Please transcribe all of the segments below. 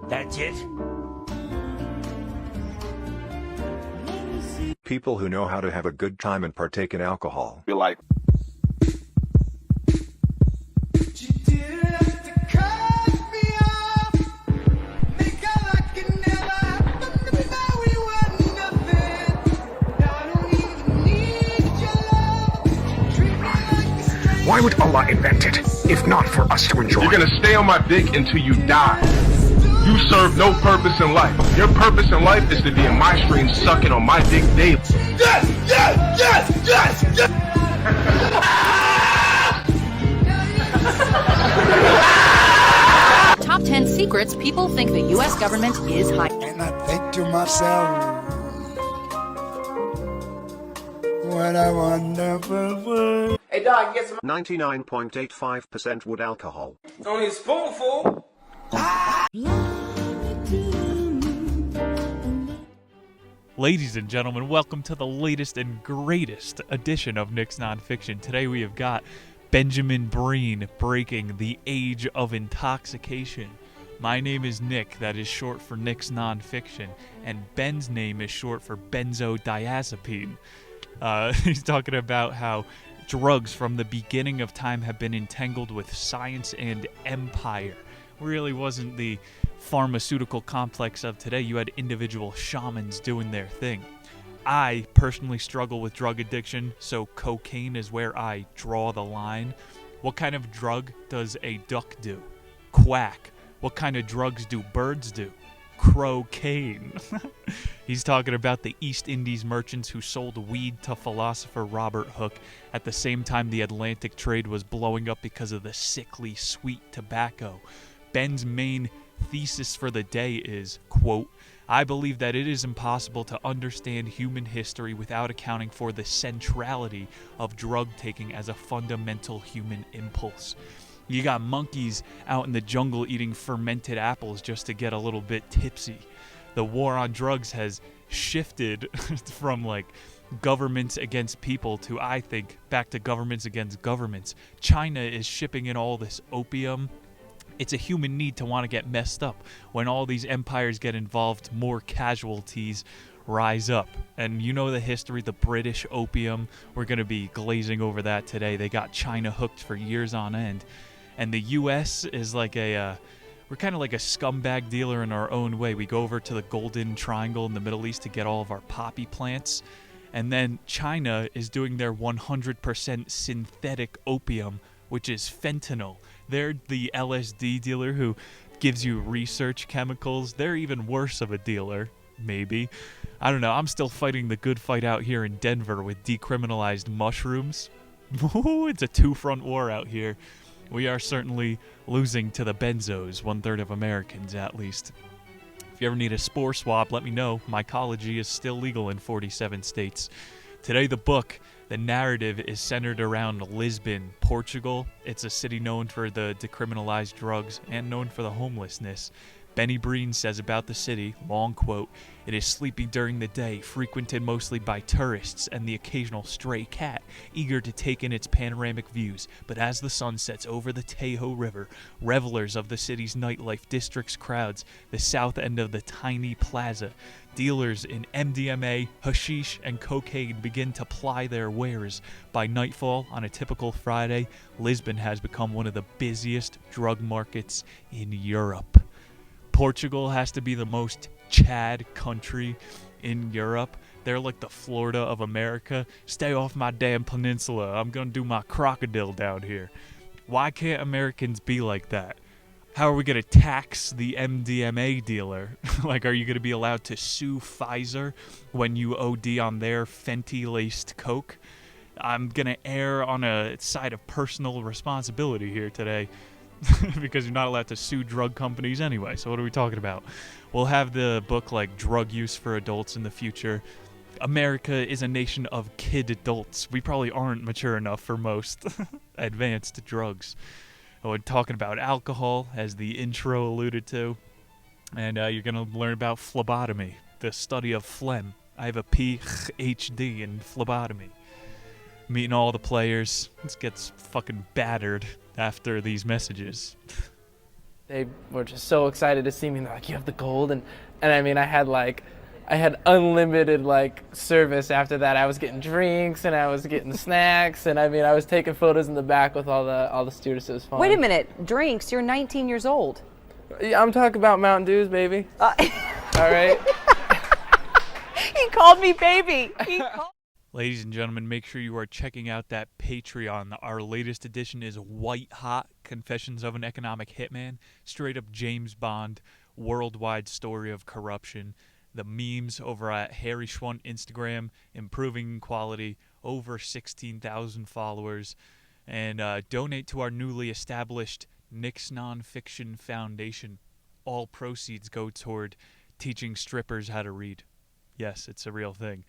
That's it? People who know how to have a good time and partake in alcohol. Be like, why would Allah invent it, if not for us to enjoy? you're gonna stay on my dick until you die. You serve no purpose in life. Your purpose in life is to be in my stream sucking on my dick daily. Yes! Yes! Yes! Yes! Yes! Top 10 secrets people think the U.S. government is hiding. And I think to myself, what a wonderful world. Hey dog, get some 99.85% wood alcohol. It's only a spoonful. Ladies and gentlemen, welcome to the latest and greatest edition of Nick's Nonfiction. Today we have got Benjamin Breen breaking the Age of Intoxication. My name is Nick, that is short for Nick's Nonfiction, and Ben's name is short for benzodiazepine. He's talking about how drugs from the beginning of time have been entangled with science and empire. Really wasn't the pharmaceutical complex of today. You had individual shamans doing their thing. I personally struggle with drug addiction, so cocaine is where I draw the line. What kind of drug does a duck do? Quack. What kind of drugs do birds do? Crocaine. He's talking about the East Indies merchants who sold weed to philosopher Robert Hooke at the same time the Atlantic trade was blowing up because of the sickly sweet tobacco. Ben's main thesis for the day is, quote, I believe that it is impossible to understand human history without accounting for the centrality of drug taking as a fundamental human impulse. You got monkeys out in the jungle eating fermented apples just to get a little bit tipsy. The war on drugs has shifted from like governments against people to, I think, back to governments against governments. China is shipping in all this opium. It's a human need to want to get messed up. When all these empires get involved, more casualties rise up. And you know the history, the British opium. We're going to be glazing over that today. They got China hooked for years on end. And the U.S. is like we're kind of like a scumbag dealer in our own way. We go over to the Golden Triangle in the Middle East to get all of our poppy plants. And then China is doing their 100% synthetic opium, which is fentanyl. They're the LSD dealer who gives you research chemicals. They're even worse of a dealer, maybe. I don't know. I'm still fighting the good fight out here in Denver with decriminalized mushrooms. It's a two-front war out here. We are certainly losing to the benzos, 1/3 of Americans at least. If you ever need a spore swab, let me know. Mycology is still legal in 47 states. Today, the book, the narrative is centered around Lisbon, Portugal. It's a city known for the decriminalized drugs and known for the homelessness. Benny Breen says about the city, long quote, "It is sleepy during the day, frequented mostly by tourists and the occasional stray cat, eager to take in its panoramic views. But as the sun sets over the Tahoe River, revelers of the city's nightlife district's crowds the south end of the tiny plaza. Dealers in MDMA, hashish, and cocaine begin to ply their wares. By nightfall, on a typical Friday, Lisbon has become one of the busiest drug markets in Europe." Portugal has to be the most Chad country in Europe. They're like the Florida of America. Stay off my damn peninsula. I'm going to do my crocodile down here. Why can't Americans be like that? How are we going to tax the MDMA dealer? Like, are you going to be allowed to sue Pfizer when you OD on their Fenty-laced coke? I'm going to err on a side of personal responsibility here today. Because you're not allowed to sue drug companies anyway. So what are we talking about? We'll have the book like Drug Use for Adults in the future. America is a nation of kid adults. We probably aren't mature enough for most advanced drugs. We're talking about alcohol, as the intro alluded to. And you're going to learn about phlebotomy, the study of phlegm. I have a PhD in phlebotomy. Meeting all the players. Let's get fucking battered after these messages. They were just so excited to see me. They're like, "You have the gold," and I mean, I had unlimited service after that. I was getting drinks and I was getting snacks, and I mean, I was taking photos in the back with all the students. It was fun. Wait a minute, drinks? You're 19 years old. Yeah, I'm talking about Mountain Dews, baby. All right. He called me baby. Ladies and gentlemen, make sure you are checking out that Patreon. Our latest edition is White Hot Confessions of an Economic Hitman. Straight up James Bond, worldwide story of corruption. The memes over at Harry Schwant Instagram, improving in quality, over 16,000 followers. And donate to our newly established Nick's Nonfiction Foundation. All proceeds go toward teaching strippers how to read. Yes, it's a real thing.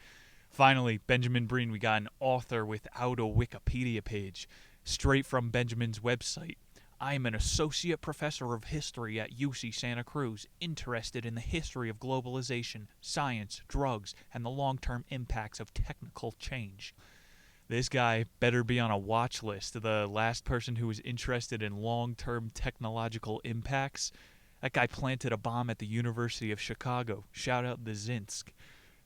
Finally, Benjamin Breen, we got an author without a Wikipedia page. Straight from Benjamin's website. I am an associate professor of history at UC Santa Cruz, interested in the history of globalization, science, drugs, and the long-term impacts of technical change. This guy better be on a watch list. The last person who was interested in long-term technological impacts, that guy planted a bomb at the University of Chicago. Shout out the Zinsk.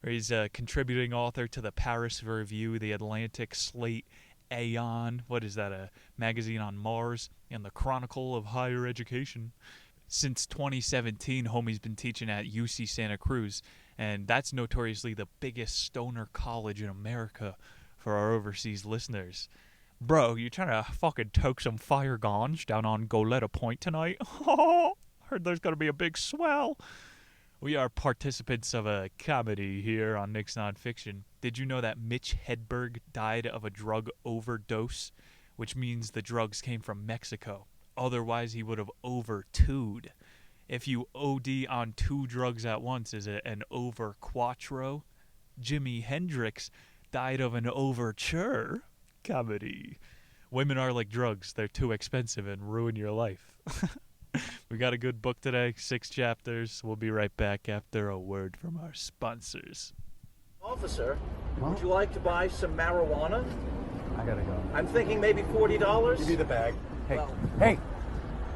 He's a contributing author to the Paris Review, the Atlantic, Slate, Aeon, what is that, a magazine on Mars, and the Chronicle of Higher Education. Since 2017, homie's been teaching at UC Santa Cruz, and that's notoriously the biggest stoner college in America for our overseas listeners. Bro, you trying to fucking toke some fire ganj down on Goleta Point tonight? Heard there's gonna be a big swell. We are participants of a comedy here on Nick's Nonfiction. Did you know that Mitch Hedberg died of a drug overdose, which means the drugs came from Mexico? Otherwise, he would have over-2'd. If you OD on 2 drugs at once, is it an over-quattro? Jimi Hendrix died of an overture. Comedy. Women are like drugs. They're too expensive and ruin your life. We got a good book today, 6 chapters. We'll be right back after a word from our sponsors. Officer, would you like to buy some marijuana? I gotta go. I'm thinking maybe $40. Give me the bag. Hey, Well, hey,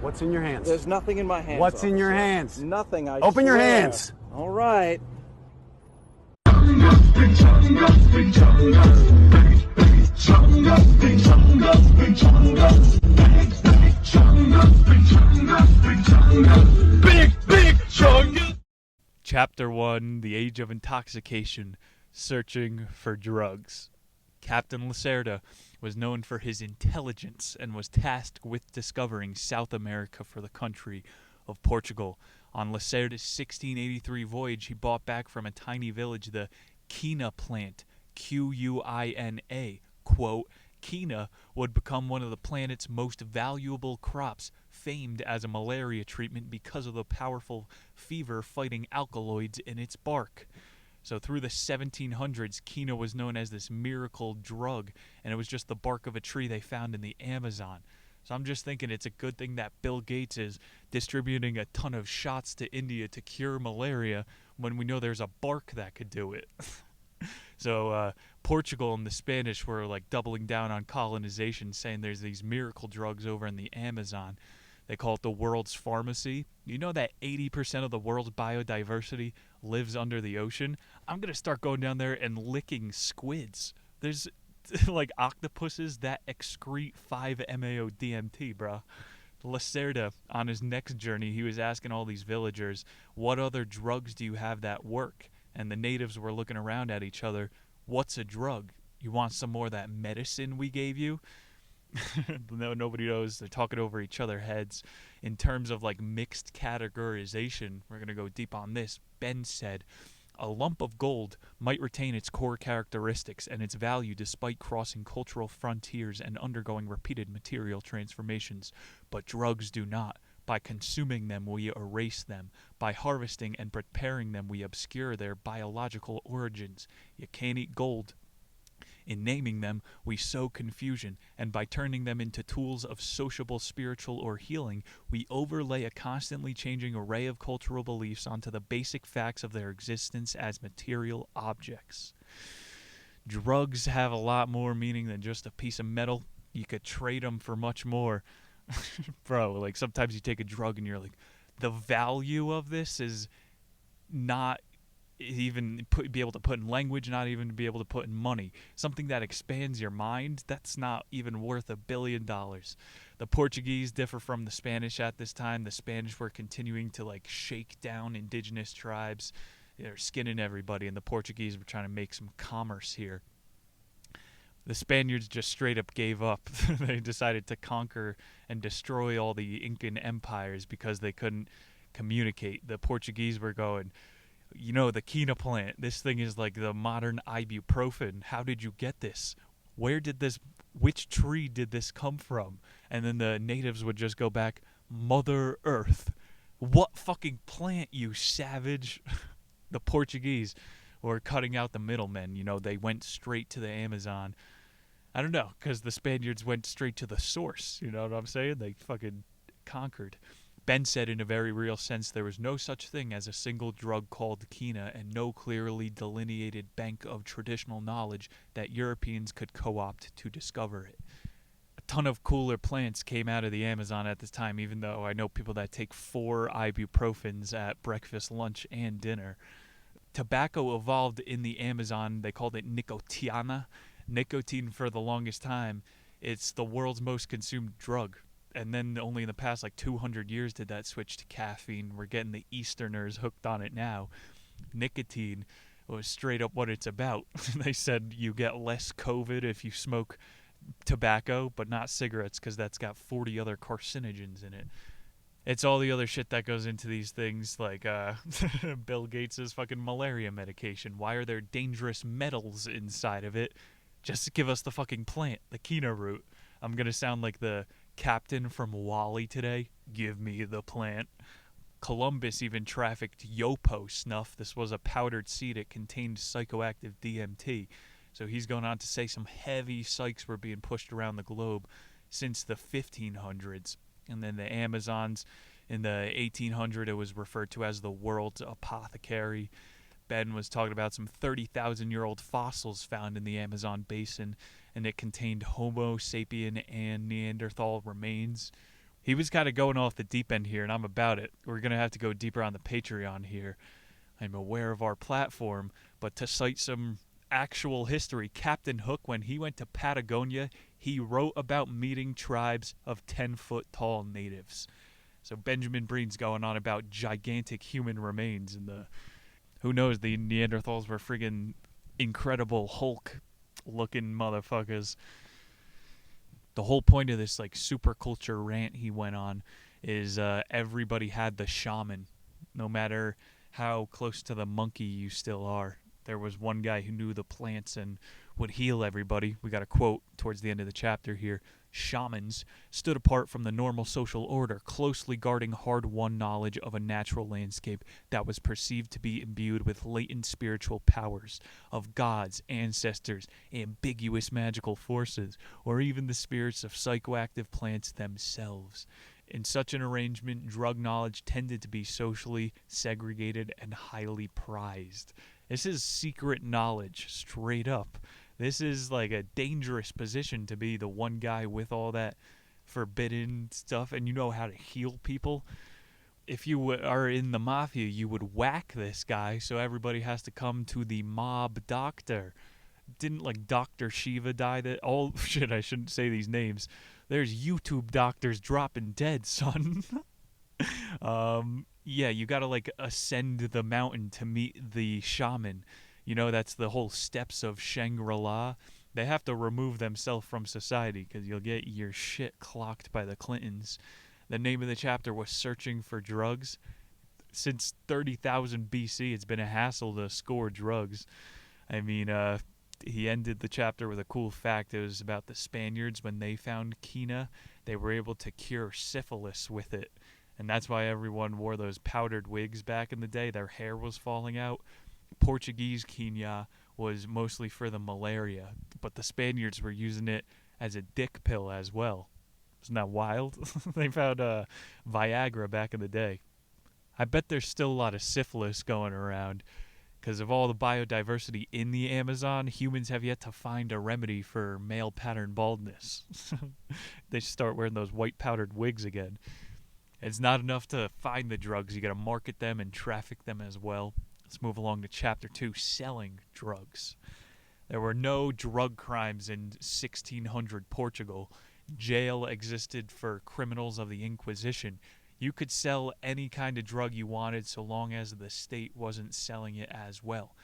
what's in your hands? There's nothing in my hands. What's in your officer. hands? Nothing, I Open your swear. hands. All right. Chapter 1, The Age of Intoxication, Searching for Drugs. Captain Lacerda was known for his intelligence and was tasked with discovering South America for the country of Portugal. On Lacerda's 1683 voyage, he brought back from a tiny village the quina plant, Quina. Quote, quina would become one of the planet's most valuable crops, famed as a malaria treatment because of the powerful fever-fighting alkaloids in its bark. So through the 1700s, quina was known as this miracle drug, and it was just the bark of a tree they found in the Amazon. So I'm just thinking it's a good thing that Bill Gates is distributing a ton of shots to India to cure malaria when we know there's a bark that could do it. So Portugal and the Spanish were like doubling down on colonization, saying there's these miracle drugs over in the Amazon. They call it the world's pharmacy. You know that 80% of the world's biodiversity lives under the ocean? I'm going to start going down there and licking squids. There's like octopuses that excrete 5-MeO-DMT, bro. Lacerda, on his next journey, he was asking all these villagers, what other drugs do you have that work? And the natives were looking around at each other. What's a drug? You want some more of that medicine we gave you? No, nobody knows. They're talking over each other's heads. In terms of like mixed categorization, we're going to go deep on this. Ben said, a lump of gold might retain its core characteristics and its value despite crossing cultural frontiers and undergoing repeated material transformations. But drugs do not. By consuming them, we erase them. By harvesting and preparing them, we obscure their biological origins. You can't eat gold. In naming them, we sow confusion, and by turning them into tools of sociable, spiritual, or healing, we overlay a constantly changing array of cultural beliefs onto the basic facts of their existence as material objects. Drugs have a lot more meaning than just a piece of metal. You could trade them for much more. Bro, like sometimes you take a drug and you're like, the value of this is not even be able to put in language, not even be able to put in money. Something that expands your mind, that's not even worth $1 billion. The Portuguese differ from the Spanish at this time. The Spanish were continuing to like shake down indigenous tribes. They're skinning everybody, and the Portuguese were trying to make some commerce here. The Spaniards just straight up gave up. They decided to conquer and destroy all the Incan empires because they couldn't communicate. The Portuguese were going, you know, the quina plant, this thing is like the modern ibuprofen. How did you get this? Which tree did this come from? And then the natives would just go back, Mother Earth. What fucking plant, you savage? The Portuguese were cutting out the middlemen. You know, they went straight to the Amazon. I don't know, because the Spaniards went straight to the source. You know what I'm saying? They fucking conquered. Ben said in a very real sense there was no such thing as a single drug called quina and no clearly delineated bank of traditional knowledge that Europeans could co-opt to discover it. A ton of cooler plants came out of the Amazon at this time, even though I know people that take 4 ibuprofens at breakfast, lunch, and dinner. Tobacco evolved in the Amazon. They called it nicotiana. Nicotine for the longest time. It's the world's most consumed drug. And then only in the past like 200 years did that switch to caffeine. We're getting the Easterners hooked on it now. Nicotine was straight up what it's about. They said you get less COVID if you smoke tobacco, but not cigarettes because that's got 40 other carcinogens in it. It's all the other shit that goes into these things, like Bill Gates' fucking malaria medication. Why are there dangerous metals inside of it? Just give us the fucking plant, the quina root. I'm going to sound like the captain from WALL-E today. Give me the plant. Columbus even trafficked Yopo snuff. This was a powdered seed. It contained psychoactive DMT. So he's going on to say some heavy psychs were being pushed around the globe since the 1500s. And then the Amazons, in the 1800s, it was referred to as the world's apothecary. Ben was talking about some 30,000-year-old fossils found in the Amazon basin, and it contained Homo sapien and Neanderthal remains. He was kind of going off the deep end here, and I'm about it. We're going to have to go deeper on the Patreon here. I'm aware of our platform, but to cite some actual history, Captain Hook, when he went to Patagonia, he wrote about meeting tribes of 10-foot-tall natives. So Benjamin Breen's going on about gigantic human remains, and who knows, the Neanderthals were friggin' incredible Hulk-looking motherfuckers. The whole point of this like super culture rant he went on is everybody had the shaman, no matter how close to the monkey you still are. There was one guy who knew the plants and would heal everybody. We got a quote towards the end of the chapter here. Shamans stood apart from the normal social order, closely guarding hard-won knowledge of a natural landscape that was perceived to be imbued with latent spiritual powers of gods, ancestors, ambiguous magical forces, or even the spirits of psychoactive plants themselves. In such an arrangement, drug knowledge tended to be socially segregated and highly prized. This is secret knowledge, straight up. This is like a dangerous position to be the one guy with all that forbidden stuff, and you know how to heal people. If you are in the mafia, you would whack this guy, so everybody has to come to the mob doctor. Didn't like Dr. Shiva die? Shit, I shouldn't say these names. There's YouTube doctors dropping dead, son. Yeah, you gotta like ascend the mountain to meet the shaman. You know, that's the whole steps of Shangri-La. They have to remove themselves from society because you'll get your shit clocked by the Clintons. The name of the chapter was Searching for Drugs. Since 30,000 BC, it's been a hassle to score drugs. I mean, he ended the chapter with a cool fact. It was about the Spaniards. When they found quina, they were able to cure syphilis with it. And that's why everyone wore those powdered wigs back in the day. Their hair was falling out. Portuguese quina was mostly for the malaria, but the Spaniards were using it as a dick pill as well. Isn't that wild? They found Viagra back in the day. I bet there's still a lot of syphilis going around. Because of all the biodiversity in the Amazon, humans have yet to find a remedy for male pattern baldness. They start wearing those white powdered wigs again. It's not enough to find the drugs. You got to market them and traffic them as well. Let's move along to Chapter 2, selling drugs. There were no drug crimes in 1600 Portugal. Jail existed for criminals of the Inquisition. You could sell any kind of drug you wanted so long as the state wasn't selling it as well.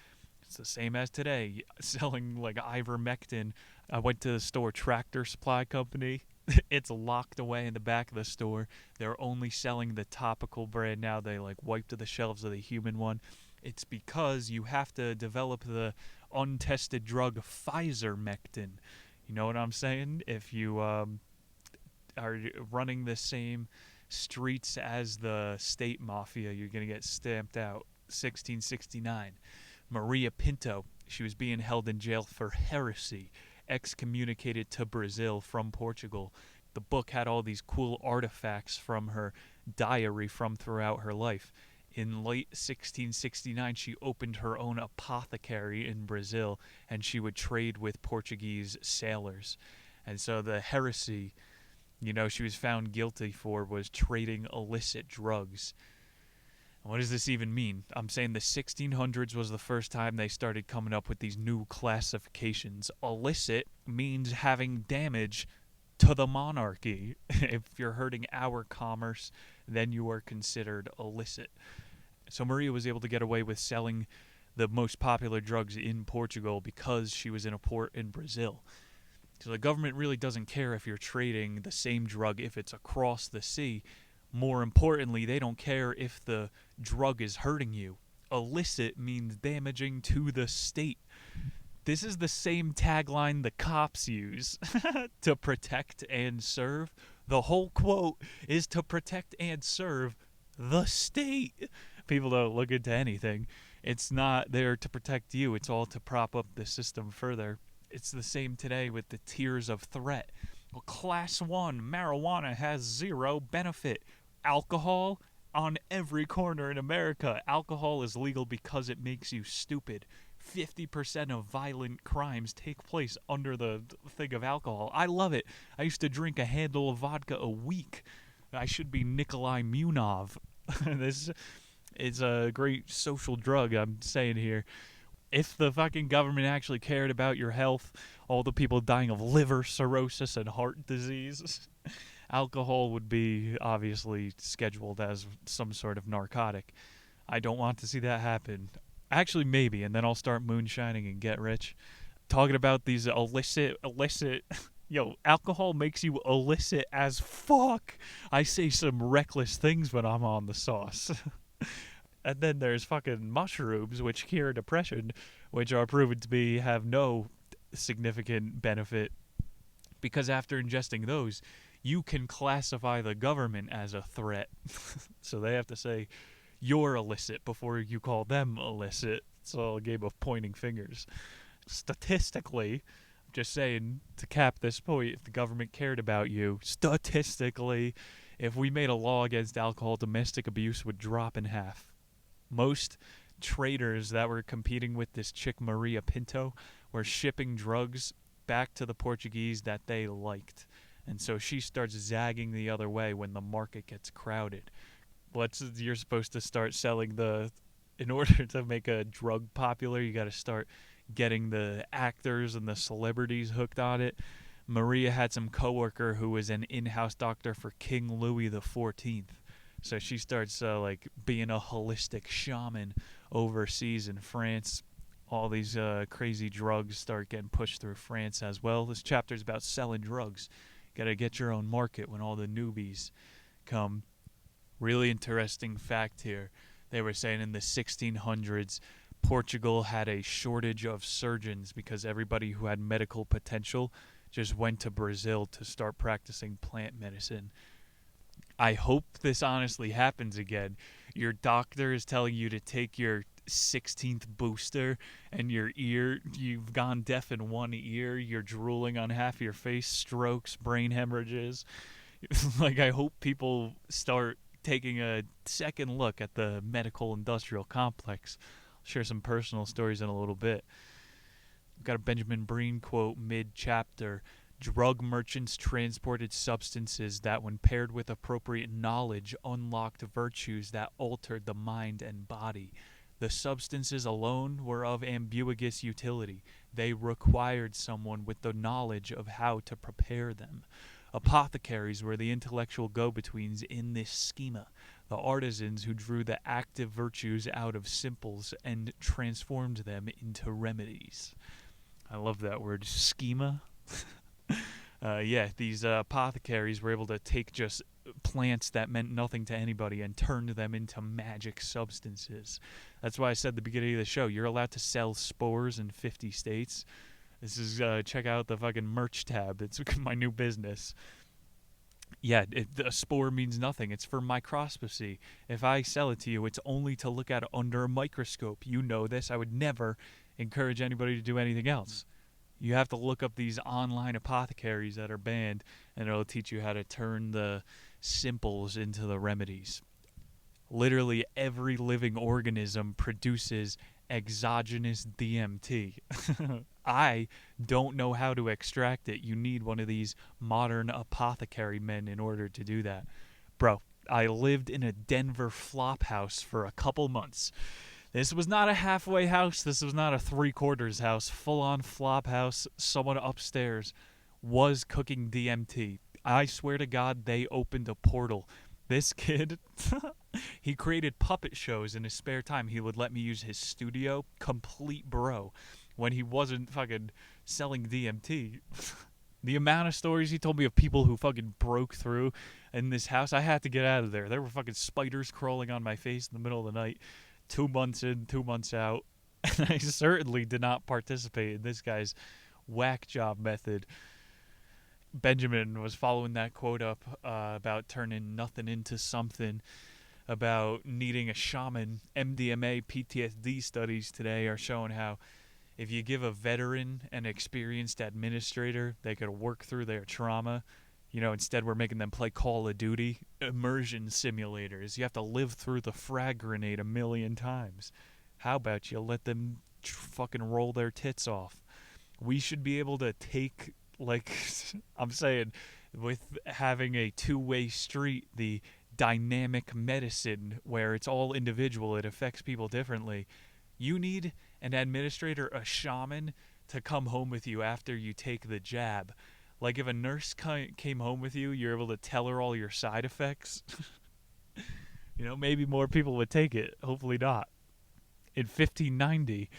It's the same as today, selling like ivermectin. I went to the store, Tractor Supply Company. It's locked away in the back of the store. They're only selling the topical brand now. They like wiped the shelves of the human one. It's because you have to develop the untested drug Pfizermectin. You know what I'm saying? If you are running the same streets as the state mafia, you're going to get stamped out. 1669. Maria Pinto, she was being held in jail for heresy, excommunicated to Brazil from Portugal. The book had all these cool artifacts from her diary from throughout her life. In late 1669, she opened her own apothecary in Brazil, and she would trade with Portuguese sailors. And so the heresy, you know, she was found guilty for was trading illicit drugs. And what does this even mean? I'm saying the 1600s was the first time they started coming up with these new classifications. Illicit means having damage to the monarchy. If you're hurting our commerce, then you are considered illicit. So Maria was able to get away with selling the most popular drugs in Portugal because she was in a port in Brazil. So the government really doesn't care if you're trading the same drug if it's across the sea. More importantly, they don't care if the drug is hurting you. Illicit means damaging to the state. This is the same tagline the cops use to protect and serve. The whole quote is to protect and serve the state. People don't look into anything. It's not there to protect you. It's all to prop up the system further. It's the same today with the tiers of threat. Well, Class 1, marijuana has zero benefit. Alcohol, on every corner in America. Alcohol is legal because it makes you stupid. 50% of violent crimes take place under the thing of alcohol. I love it. I used to drink a handle of vodka a week. I should be Nikolai Munov. This is a great social drug, I'm saying here. If the fucking government actually cared about your health, all the people dying of liver cirrhosis and heart disease, alcohol would be obviously scheduled as some sort of narcotic. I don't want to see that happen. Actually, maybe, and then I'll start moonshining and get rich. Talking about these illicit... Yo, alcohol makes you illicit as fuck. I say some reckless things when I'm on the sauce. And then there's fucking mushrooms, which cure depression, which are proven to have no significant benefit. Because after ingesting those, you can classify the government as a threat. So they have to say, you're illicit before you call them illicit. It's all a game of pointing fingers. Statistically, I'm just saying, to cap this point, if the government cared about you, statistically, if we made a law against alcohol, domestic abuse would drop in half. Most traders that were competing with this chick Maria Pinto were shipping drugs back to the Portuguese that they liked. And so she starts zagging the other way when the market gets crowded. You're supposed to start selling in order to make a drug popular, you got to start getting the actors and the celebrities hooked on it. Maria had some coworker who was an in-house doctor for King Louis XIV. So she starts being a holistic shaman overseas in France. All these crazy drugs start getting pushed through France as well. This chapter is about selling drugs. Got to get your own market when all the newbies come. Really interesting fact here. They were saying in the 1600s, Portugal had a shortage of surgeons because everybody who had medical potential just went to Brazil to start practicing plant medicine. I hope this honestly happens again. Your doctor is telling you to take your 16th booster and you've gone deaf in one ear, you're drooling on half your face, strokes, brain hemorrhages. I hope people start taking a second look at the medical industrial complex. share some personal stories in a little bit. I've got a Benjamin Breen quote mid-chapter. Drug merchants transported substances that, when paired with appropriate knowledge, unlocked virtues that altered the mind and body. The substances alone were of ambiguous utility. They required someone with the knowledge of how to prepare them. Apothecaries were the intellectual go-betweens in this schema, the artisans who drew the active virtues out of simples and transformed them into remedies. I love that word, schema. These apothecaries were able to take just plants that meant nothing to anybody and turned them into magic substances. That's why I said at the beginning of the show, you're allowed to sell spores in 50 states. This is, check out the fucking merch tab. It's my new business. Yeah, a spore means nothing. It's for microscopy. If I sell it to you, it's only to look at it under a microscope. You know this. I would never encourage anybody to do anything else. You have to look up these online apothecaries that are banned, and it'll teach you how to turn the simples into the remedies. Literally every living organism produces exogenous DMT. I don't know how to extract it. You need one of these modern apothecary men in order to do that. Bro, I lived in a Denver flop house for a couple months. This was not a halfway house. This was not a three-quarters house. Full-on flop house. Someone upstairs was cooking DMT. I swear to God, they opened a portal. This kid, he created puppet shows in his spare time. He would let me use his studio. Complete bro. When he wasn't fucking selling DMT. The amount of stories he told me of people who fucking broke through in this house, I had to get out of there. There were fucking spiders crawling on my face in the middle of the night. 2 months in, 2 months out. And I certainly did not participate in this guy's whack job method. Benjamin was following that quote up about turning nothing into something, about needing a shaman. MDMA PTSD studies today are showing how if you give a veteran an experienced administrator, they could work through their trauma. You know, instead we're making them play Call of Duty, immersion simulators. You have to live through the frag grenade 1 million times. How about you let them fucking roll their tits off? We should be able to take, like, I'm saying, with having a two-way street, the dynamic medicine where it's all individual, it affects people differently. You need an administrator, a shaman, to come home with you after you take the jab. Like, if a nurse came home with you, you're able to tell her all your side effects. You know, maybe more people would take it. Hopefully not. In 1590,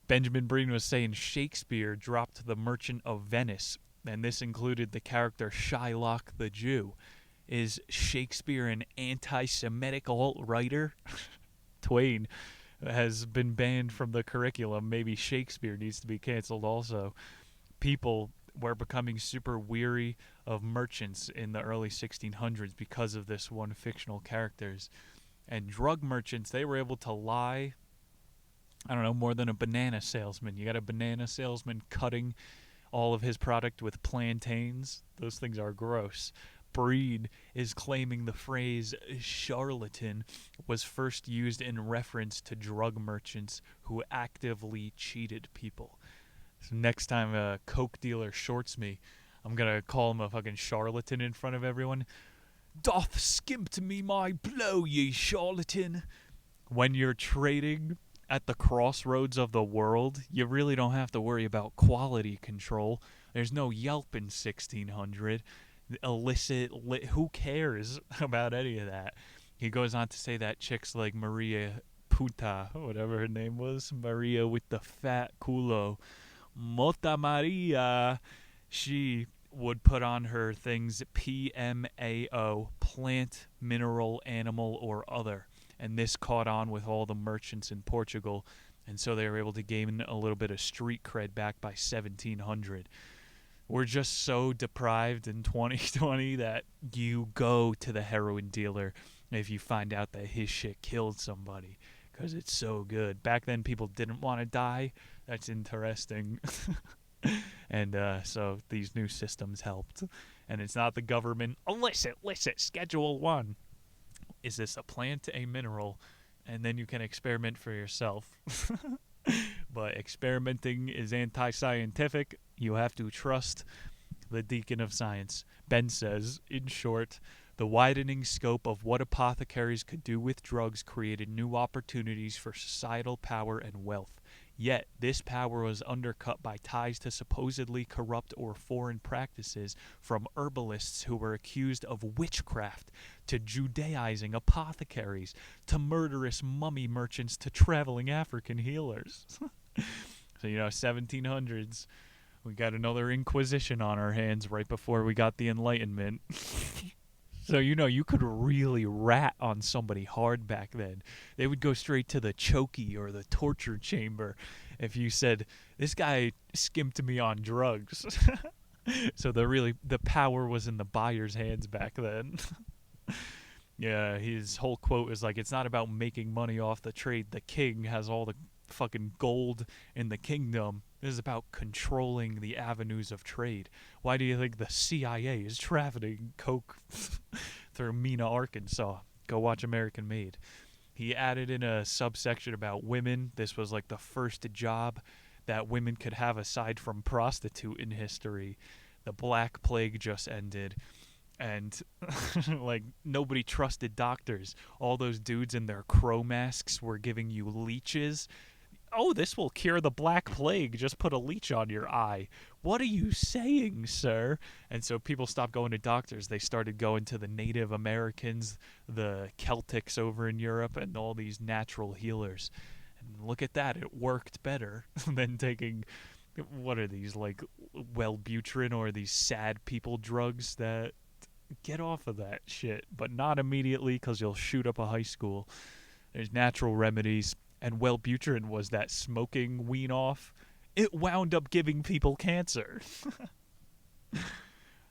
Benjamin Breen was saying Shakespeare dropped The Merchant of Venice, and this included the character Shylock the Jew. Is Shakespeare an anti-Semitic alt-writer? Twain has been banned from the curriculum. Maybe Shakespeare needs to be canceled also. People were becoming super weary of merchants in the early 1600s because of this one fictional characters. And drug merchants, they were able to lie, I don't know, more than a banana salesman. You got a banana salesman cutting all of his product with plantains. Those things are gross. Breen is claiming the phrase charlatan was first used in reference to drug merchants who actively cheated people. So next time a coke dealer shorts me, I'm going to call him a fucking charlatan in front of everyone. Doth skimp me my blow, ye charlatan. When you're trading at the crossroads of the world, you really don't have to worry about quality control. There's no Yelp in 1600. Illicit, who cares about any of that? He goes on to say that chicks like Maria Puta, whatever her name was, Maria with the fat culo, Mota Maria, she would put on her things PMAO, plant, mineral, animal, or other. And this caught on with all the merchants in Portugal, and so they were able to gain a little bit of street cred back by 1700. We're just so deprived in 2020 that you go to the heroin dealer if you find out that his shit killed somebody, because it's so good. Back then, people didn't want to die. That's interesting. And so these new systems helped. And it's not the government. Illicit, licit, Schedule 1. Is this a plant, a mineral? and then you can experiment for yourself. But experimenting is anti-scientific. You have to trust the deacon of science. Ben says, in short, the widening scope of what apothecaries could do with drugs created new opportunities for societal power and wealth. Yet, this power was undercut by ties to supposedly corrupt or foreign practices, from herbalists who were accused of witchcraft, to Judaizing apothecaries, to murderous mummy merchants, to traveling African healers. So, 1700s, we got another Inquisition on our hands right before we got the Enlightenment. So, you could really rat on somebody hard back then. They would go straight to the chokey or the torture chamber if you said, this guy skimped me on drugs. So the power was in the buyer's hands back then. Yeah, his whole quote is like, it's not about making money off the trade. The king has all the fucking gold in the kingdom. This is about controlling the avenues of trade. Why do you think the CIA is trafficking coke through Mena, Arkansas? Go watch American Made. He added in a subsection about women. This was like the first job that women could have aside from prostitute in history. The Black Plague just ended. And like nobody trusted doctors. All those dudes in their crow masks were giving you leeches. Oh, this will cure the Black Plague. Just put a leech on your eye. What are you saying, sir? And so people stopped going to doctors. They started going to the Native Americans, the Celtics over in Europe, and all these natural healers. And look at that. It worked better than taking, what are these, like Wellbutrin or these sad people drugs that get off of that shit. But not immediately, because you'll shoot up a high school. There's natural remedies. And Wellbutrin was that smoking wean off. It wound up giving people cancer.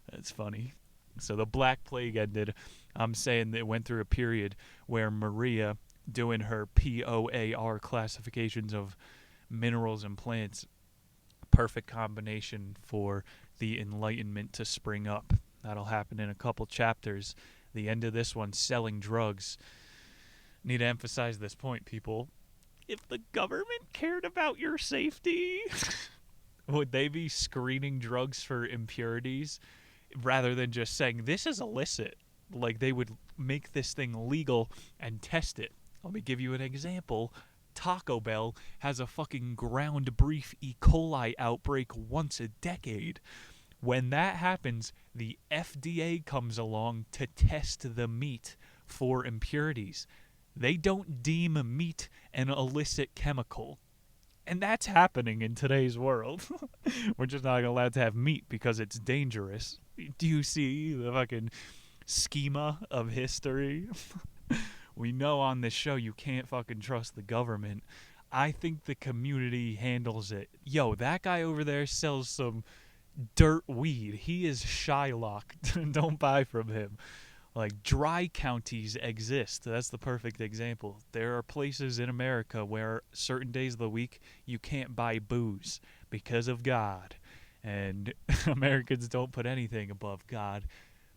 That's funny. So the Black Plague ended. I'm saying that it went through a period where Maria, doing her POAR classifications of minerals and plants, perfect combination for the Enlightenment to spring up. That'll happen in a couple chapters. The end of this one, selling drugs. Need to emphasize this point, people. If the government cared about your safety, would they be screening drugs for impurities rather than just saying, this is illicit? Like, they would make this thing legal and test it. Let me give you an example. Taco Bell has a fucking ground beef E. coli outbreak once a decade. When that happens, the FDA comes along to test the meat for impurities. They don't deem meat an illicit chemical. And that's happening in today's world. We're just not allowed to have meat because it's dangerous. Do you see the fucking schema of history? We know on this show you can't fucking trust the government. I think the community handles it. Yo, that guy over there sells some dirt weed. He is Shylock. Don't buy from him. Like, dry counties exist. That's the perfect example. There are places in America where certain days of the week you can't buy booze because of God. And Americans don't put anything above God.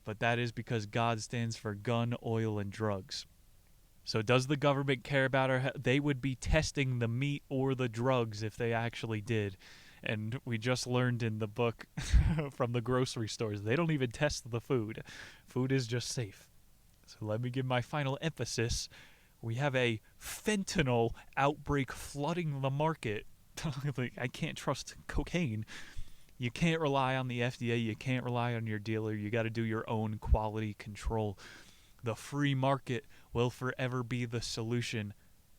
But that is because God stands for gun, oil, and drugs. So does the government care about our health? They would be testing the meat or the drugs if they actually did. And we just learned in the book from the grocery stores, they don't even test the food. Food is just safe. So let me give my final emphasis. We have a fentanyl outbreak flooding the market. Like, I can't trust cocaine. You can't rely on the FDA. You can't rely on your dealer. You got to do your own quality control. The free market will forever be the solution.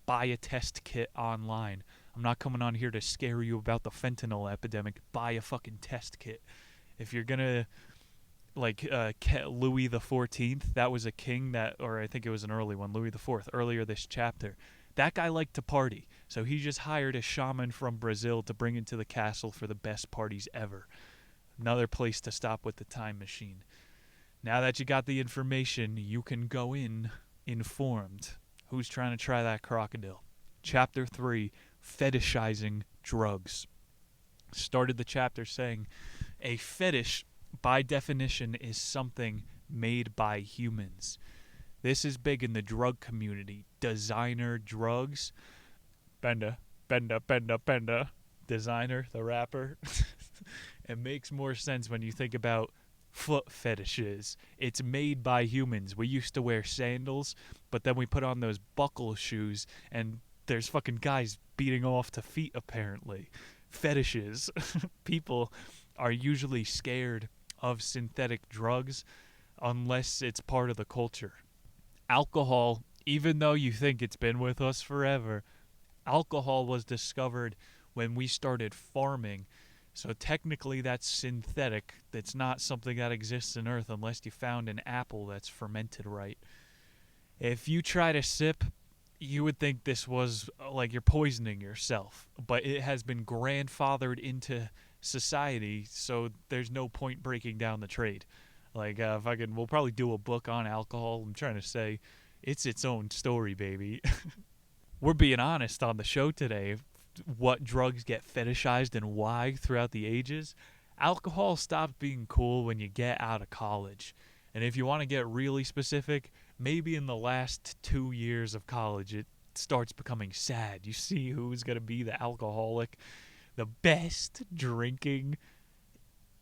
Buy a test kit online. I'm not coming on here to scare you about the fentanyl epidemic. Buy a fucking test kit. If you're gonna, like, Louis the 14th, that was a king that, or I think it was an early one, Louis the 4th, earlier this chapter. That guy liked to party, so he just hired a shaman from Brazil to bring into the castle for the best parties ever. Another place to stop with the time machine. Now that you got the information, you can go in informed. Who's trying to try that crocodile? Chapter 3, Fetishizing Drugs. Started the chapter saying, a fetish, by definition, is something made by humans. This is big in the drug community. Designer drugs. Benda, benda, benda, benda. Designer, the rapper. It makes more sense when you think about foot fetishes. It's made by humans. We used to wear sandals, but then we put on those buckle shoes, and there's fucking guys beating off to feet, apparently. Fetishes. People are usually scared of synthetic drugs unless it's part of the culture. Alcohol, even though you think it's been with us forever, alcohol was discovered when we started farming. So technically that's synthetic. That's not something that exists in Earth unless you found an apple that's fermented right. If you try to sip, you would think this was like you're poisoning yourself. But it has been grandfathered into society, so there's no point breaking down the trade. Like, we'll probably do a book on alcohol. I'm trying to say it's its own story, baby. We're being honest on the show today. What drugs get fetishized and why throughout the ages. Alcohol stopped being cool when you get out of college. And if you want to get really specific, maybe in the last 2 years of college, it starts becoming sad. You see who's going to be the alcoholic. The best drinking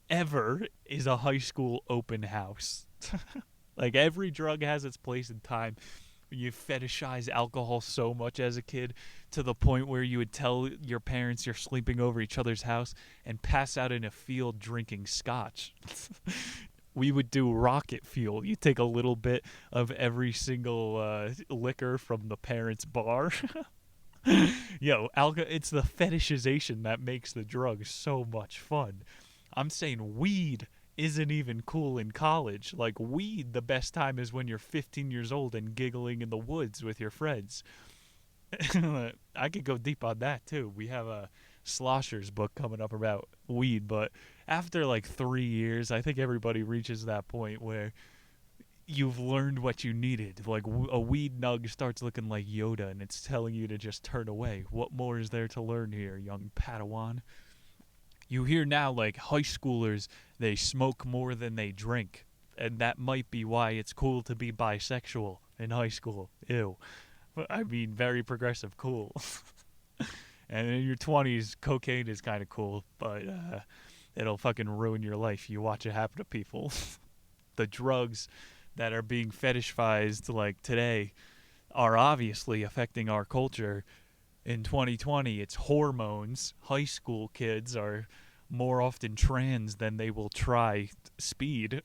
ever is a high school open house. Like, every drug has its place and time. You fetishize alcohol so much as a kid to the point where you would tell your parents you're sleeping over each other's house and pass out in a field drinking scotch. We would do rocket fuel. You take a little bit of every single liquor from the parents' bar. Yo, it's the fetishization that makes the drug so much fun. I'm saying weed isn't even cool in college. Like, weed, the best time is when you're 15 years old and giggling in the woods with your friends. I could go deep on that, too. We have a Slosher's book coming up about weed, but after, 3 years, I think everybody reaches that point where you've learned what you needed. Like, a weed nug starts looking like Yoda, and it's telling you to just turn away. What more is there to learn here, young Padawan? You hear now, high schoolers, they smoke more than they drink. And that might be why it's cool to be bisexual in high school. Ew. I mean, very progressive cool. And in your 20s, cocaine is kind of cool, but it'll fucking ruin your life. You watch it happen to people. The drugs that are being fetishized, today, are obviously affecting our culture. In 2020, it's hormones. High school kids are more often trans than they will try speed.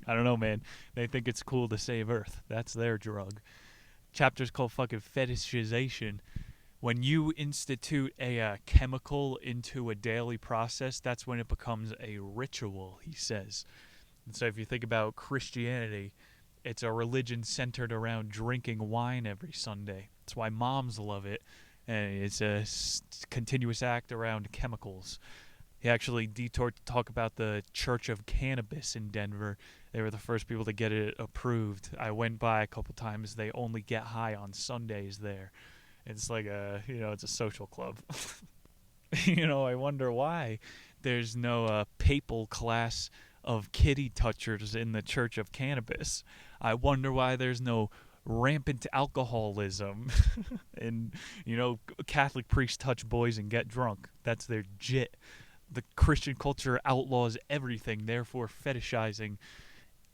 I don't know, man. They think it's cool to save Earth. That's their drug. Chapter's called fucking fetishization. When you institute a chemical into a daily process, that's when it becomes a ritual, he says. And so if you think about Christianity, it's a religion centered around drinking wine every Sunday. That's why moms love it. And it's a continuous act around chemicals. He actually detoured to talk about the Church of Cannabis in Denver. They were the first people to get it approved. I went by a couple times. They only get high on Sundays there. It's like it's a social club. I wonder why there's no papal class of kitty touchers in the Church of Cannabis. I wonder why there's no rampant alcoholism and Catholic priests touch boys and get drunk. That's their jit. The Christian culture outlaws everything, therefore fetishizing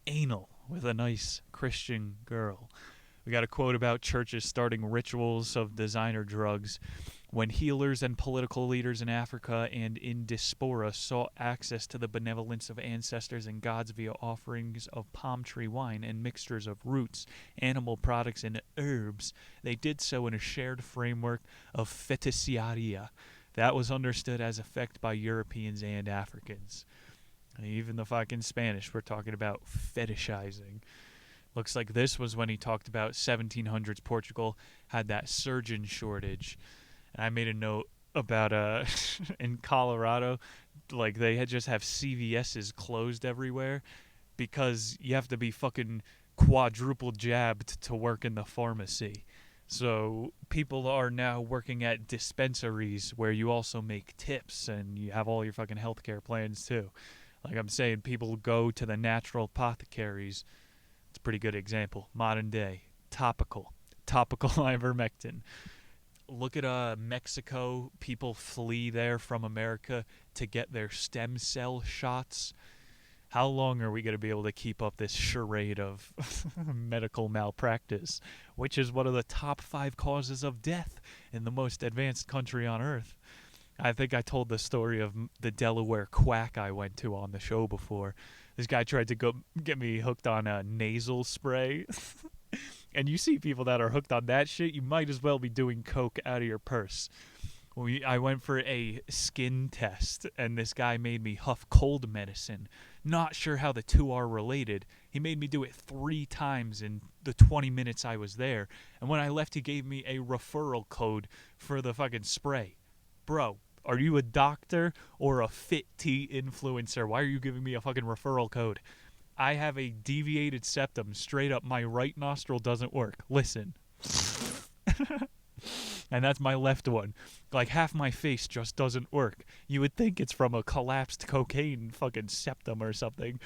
anal with a nice Christian girl. We got a quote about churches starting rituals of designer drugs. When healers and political leaders in Africa and in diaspora sought access to the benevolence of ancestors and gods via offerings of palm tree wine and mixtures of roots, animal products, and herbs, they did so in a shared framework of feticciaria that was understood as effect by Europeans and Africans. And even the fucking Spanish were talking about fetishizing. Looks like this was when he talked about 1700s Portugal had that surgeon shortage. And I made a note about in Colorado, they had just have CVS's closed everywhere because you have to be fucking quadruple jabbed to work in the pharmacy. So people are now working at dispensaries where you also make tips and you have all your fucking healthcare plans too. Like I'm saying, people go to the natural apothecaries It's a pretty good example. Modern day. Topical ivermectin. Look at Mexico. People flee there from America to get their stem cell shots. How long are we going to be able to keep up this charade of medical malpractice, which is one of the top 5 causes of death in the most advanced country on earth? I think I told the story of the Delaware quack I went to on the show before. This guy tried to go get me hooked on a nasal spray. And you see people that are hooked on that shit, you might as well be doing coke out of your purse. I went for a skin test, and this guy made me huff cold medicine. Not sure how the two are related. He made me do it 3 times in the 20 minutes I was there. And when I left, he gave me a referral code for the fucking spray. Bro, are you a doctor or a fit tea influencer? Why are you giving me a fucking referral code? I have a deviated septum. Straight up, my right nostril doesn't work. Listen. And that's my left one. Like, half my face just doesn't work. You would think it's from a collapsed cocaine fucking septum or something.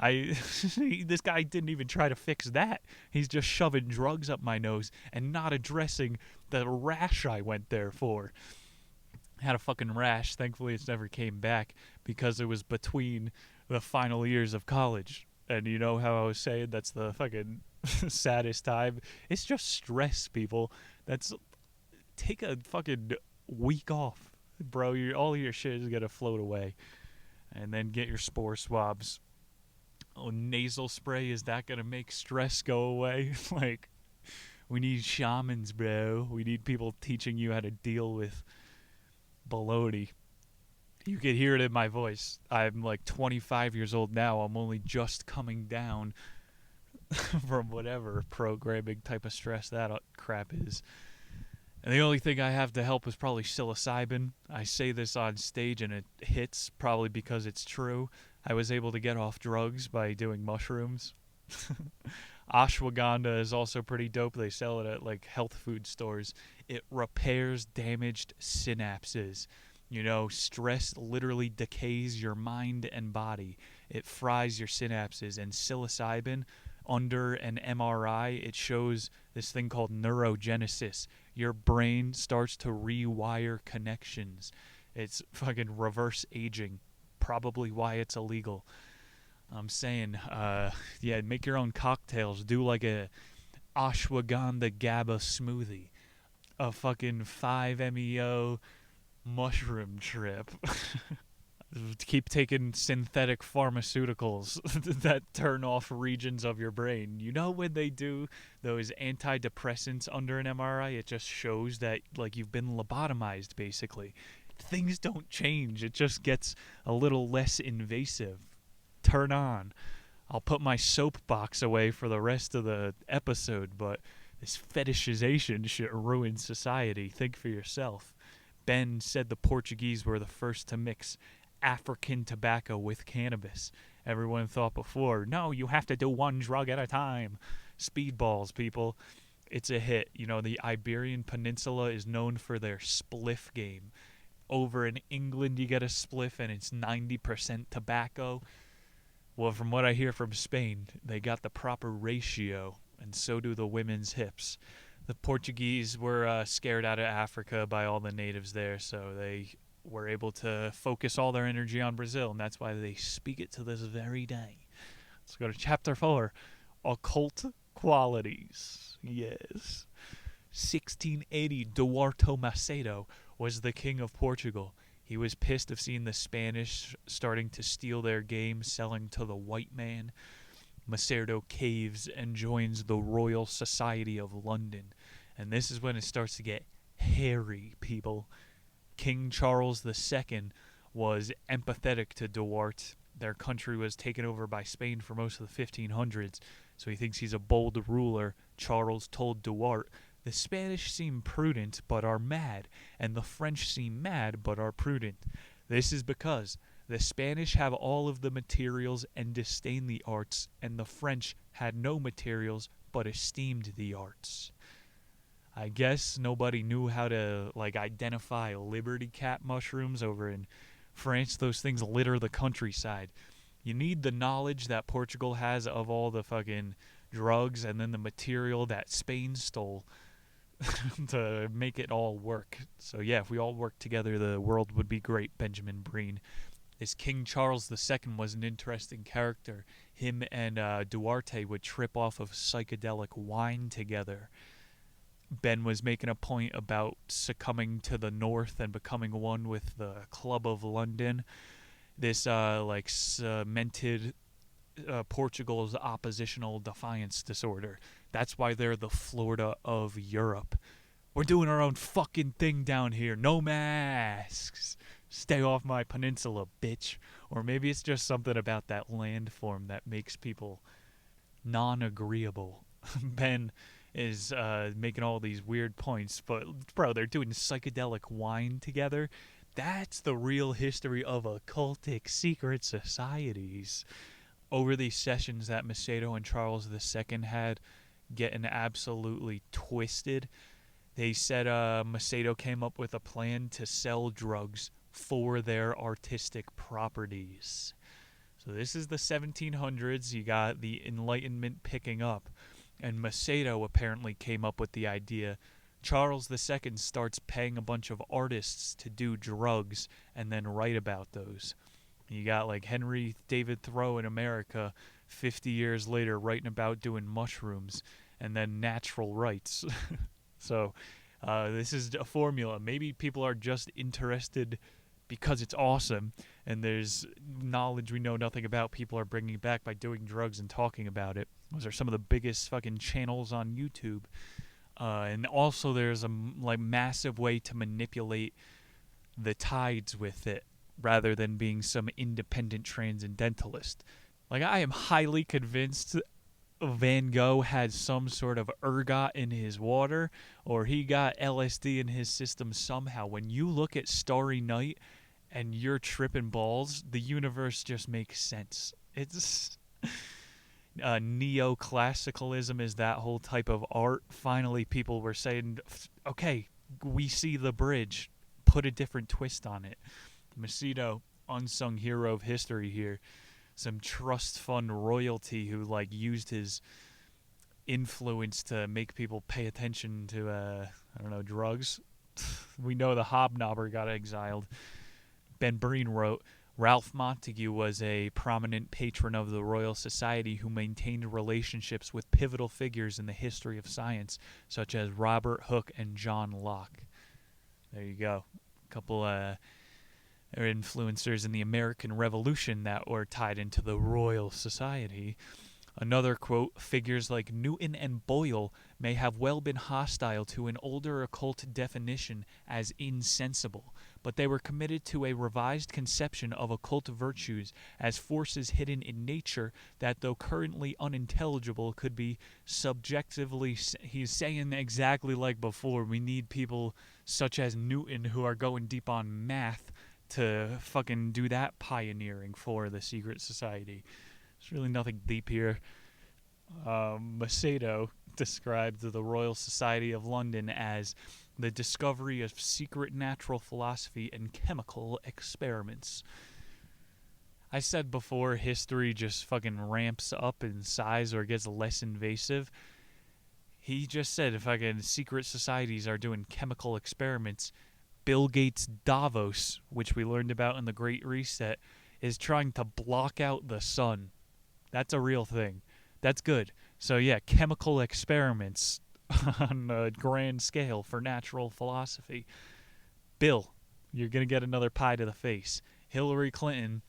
This guy didn't even try to fix that. He's just shoving drugs up my nose and not addressing the rash I went there for. I had a fucking rash. Thankfully, it never came back because it was between the final years of college. And you know how I was saying that's the fucking saddest time? It's just stress, people. Take a fucking week off, bro. All your shit is gonna float away. And then get your spore swabs. Oh, nasal spray, is that gonna make stress go away? Like, we need shamans, bro. We need people teaching you how to deal with baloney. You could hear it in my voice. I'm like 25 years old now. I'm only just coming down from whatever programming type of stress that crap is. And the only thing I have to help is probably psilocybin. I say this on stage and it hits, probably because it's true. I was able to get off drugs by doing mushrooms. Ashwagandha is also pretty dope. They sell it at like health food stores. It repairs damaged synapses. You know, stress literally decays your mind and body. It fries your synapses. And psilocybin, under an MRI, it shows this thing called neurogenesis. Your brain starts to rewire connections. It's fucking reverse aging. Probably why it's illegal. I'm saying, yeah, make your own cocktails. Do like a ashwagandha GABA smoothie. A fucking 5-MeO mushroom trip. Keep taking synthetic pharmaceuticals that turn off regions of your brain. You know when they do those antidepressants under an MRI, it just shows that like you've been lobotomized basically. Things don't change. It just gets a little less invasive. Turn on. I'll put my soapbox away for the rest of the episode, but this fetishization shit ruins society. Think for yourself. Ben said the Portuguese were the first to mix African tobacco with cannabis. Everyone thought before, no, you have to do one drug at a time. Speedballs, people. It's a hit. You know, the Iberian Peninsula is known for their spliff game. Over in England, you get a spliff and it's 90% tobacco. Well, from what I hear from Spain, they got the proper ratio, and so do the women's hips. The Portuguese were scared out of Africa by all the natives there, so they were able to focus all their energy on Brazil, and that's why they speak it to this very day. Let's go to Chapter 4, Occult Qualities. Yes. 1680, Duarte Macedo was the king of Portugal. He was pissed of seeing the Spanish starting to steal their game, selling to the white man. Macedo caves and joins the Royal Society of London. And this is when it starts to get hairy, people. King Charles II was empathetic to Duarte. Their country was taken over by Spain for most of the 1500s, so he thinks he's a bold ruler. Charles told Duarte, the Spanish seem prudent but are mad, and the French seem mad but are prudent. This is because the Spanish have all of the materials and disdain the arts, and the French had no materials but esteemed the arts. I guess nobody knew how to identify Liberty Cap mushrooms over in France. Those things litter the countryside. You need the knowledge that Portugal has of all the fucking drugs and then the material that Spain stole to make it all work. So yeah, if we all worked together, the world would be great. Benjamin Breen. This King Charles II was an interesting character. Him and Duarte would trip off of psychedelic wine together. Ben was making a point about succumbing to the North and becoming one with the Club of London. This cemented Portugal's oppositional defiance disorder. That's why they're the Florida of Europe. We're doing our own fucking thing down here. No masks. Stay off my peninsula, bitch. Or maybe it's just something about that landform that makes people non-agreeable. Ben is making all these weird points, but bro, they're doing psychedelic wine together. That's the real history of occultic secret societies. Over these sessions that Macedo and Charles II had, getting absolutely twisted, they said Macedo came up with a plan to sell drugs for their artistic properties. So this is the 1700s. You got the Enlightenment picking up, and Macedo apparently came up with the idea. Charles II starts paying a bunch of artists to do drugs and then write about those. You got like Henry David Thoreau in America 50 years later writing about doing mushrooms and then natural rights. So this is a formula. Maybe people are just interested because it's awesome and there's knowledge we know nothing about people are bringing back by doing drugs and talking about it. Those are some of the biggest fucking channels on YouTube. And also there's a massive way to manipulate the tides with it rather than being some independent transcendentalist. Like, I am highly convinced Van Gogh had some sort of ergot in his water, or he got LSD in his system somehow. When you look at Starry Night and you're tripping balls, the universe just makes sense. It's neoclassicalism is that whole type of art. Finally, people were saying, okay, we see the bridge. Put a different twist on it. Macedo, unsung hero of history here. Some trust fund royalty who used his influence to make people pay attention to drugs. We know the hobnobber got exiled. Ben Breen wrote, Ralph Montague was a prominent patron of the Royal Society who maintained relationships with pivotal figures in the history of science, such as Robert Hooke and John Locke. There you go. A couple influencers in the American Revolution that were tied into the Royal Society. Another quote, figures like Newton and Boyle may have well been hostile to an older occult definition as insensible, but they were committed to a revised conception of occult virtues as forces hidden in nature that, though currently unintelligible, could be subjectively... He's saying exactly like before, we need people such as Newton who are going deep on math to fucking do that pioneering for the secret society. There's really nothing deep here. Macedo described the Royal Society of London as the discovery of secret natural philosophy and chemical experiments. I said before, history just fucking ramps up in size or gets less invasive. He just said fucking secret societies are doing chemical experiments. Bill Gates' Davos, which we learned about in the Great Reset, is trying to block out the sun. That's a real thing. That's good. So yeah, chemical experiments on a grand scale for natural philosophy. Bill, you're going to get another pie to the face. Hillary Clinton,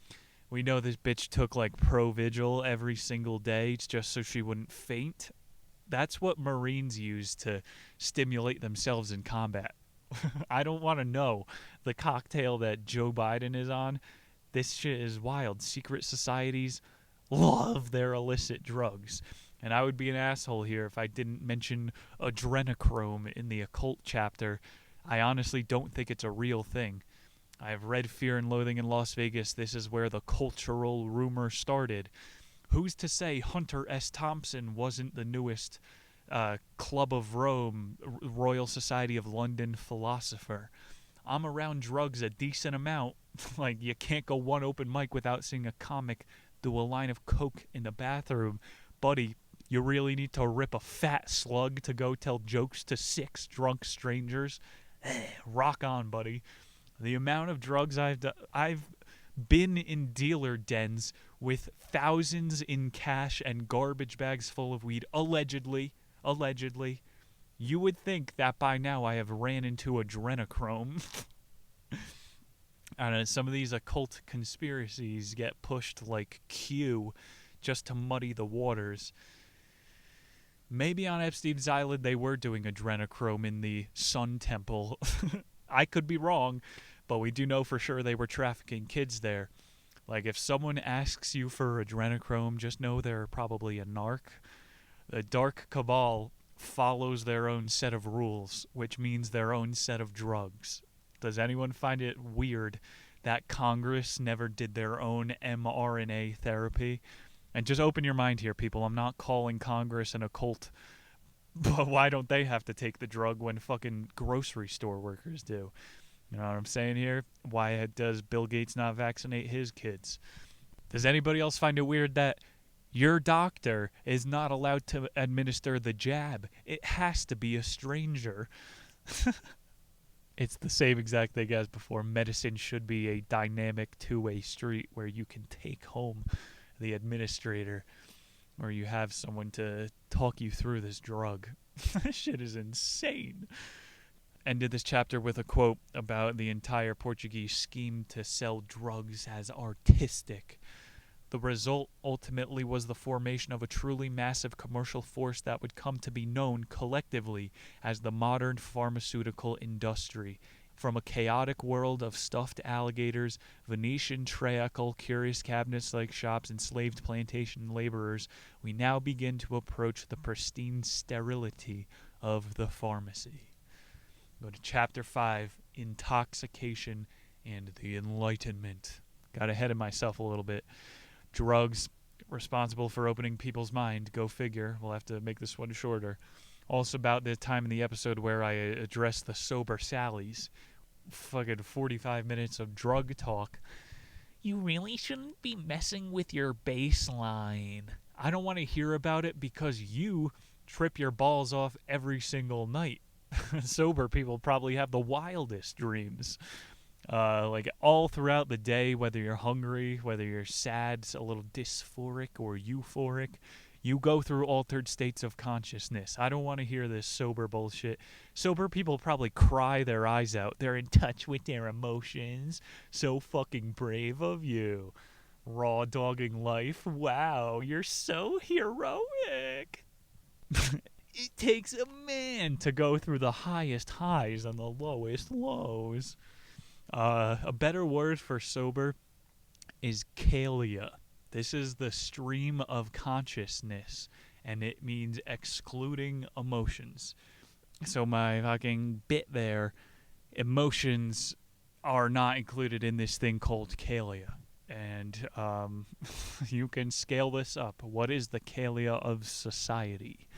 we know this bitch took Provigil every single day just so she wouldn't faint. That's what Marines use to stimulate themselves in combat. I don't want to know the cocktail that Joe Biden is on. This shit is wild. Secret societies love their illicit drugs. And I would be an asshole here if I didn't mention adrenochrome in the occult chapter. I honestly don't think it's a real thing. I've read Fear and Loathing in Las Vegas. This is where the cultural rumor started. Who's to say Hunter S. Thompson wasn't the newest Club of Rome, Royal Society of London philosopher? I'm around drugs a decent amount. You can't go one open mic without seeing a comic do a line of coke in the bathroom. Buddy, You really need to rip a fat slug to go tell jokes to 6 drunk strangers? Rock on, buddy. The amount of drugs I've been in dealer dens with thousands in cash and garbage bags full of weed, allegedly. You would think that by now I have ran into adrenochrome. I don't know, some of these occult conspiracies get pushed like Q just to muddy the waters. Maybe on Epstein's Island they were doing adrenochrome in the Sun Temple. I could be wrong, but we do know for sure they were trafficking kids there. Like, if someone asks you for adrenochrome, just know they're probably a narc. The dark cabal follows their own set of rules, which means their own set of drugs. Does anyone find it weird that Congress never did their own mRNA therapy? And just open your mind here, people. I'm not calling Congress an occult, but why don't they have to take the drug when fucking grocery store workers do? You know what I'm saying here? Why does Bill Gates not vaccinate his kids? Does anybody else find it weird that your doctor is not allowed to administer the jab? It has to be a stranger. It's the same exact thing as before. Medicine should be a dynamic two-way street where you can take home the administrator, or you have someone to talk you through this drug. This shit is insane. Ended this chapter with a quote about the entire Portuguese scheme to sell drugs as artistic. The result ultimately was the formation of a truly massive commercial force that would come to be known collectively as the modern pharmaceutical industry. From a chaotic world of stuffed alligators, Venetian treacle, curious cabinets-like shops, enslaved plantation laborers, we now begin to approach the pristine sterility of the pharmacy. Go to Chapter 5, Intoxication and the Enlightenment. Got ahead of myself a little bit. Drugs, responsible for opening people's mind. Go figure. We'll have to make this one shorter. Also about the time in the episode where I addressed the sober Sallies. Fucking 45 minutes of drug talk. You really shouldn't be messing with your baseline. I don't want to hear about it because you trip your balls off every single night. Sober people probably have the wildest dreams. Like all throughout the day, whether you're hungry, whether you're sad, a little dysphoric or euphoric, you go through altered states of consciousness. I don't want to hear this sober bullshit. Sober people probably cry their eyes out. They're in touch with their emotions. So fucking brave of you. Raw dogging life. Wow, you're so heroic. It takes a man to go through the highest highs and the lowest lows. A better word for sober is kalia. This is the stream of consciousness, and it means excluding emotions. So my fucking bit there, emotions are not included in this thing called kalia. And you can scale this up. What is the kalia of society?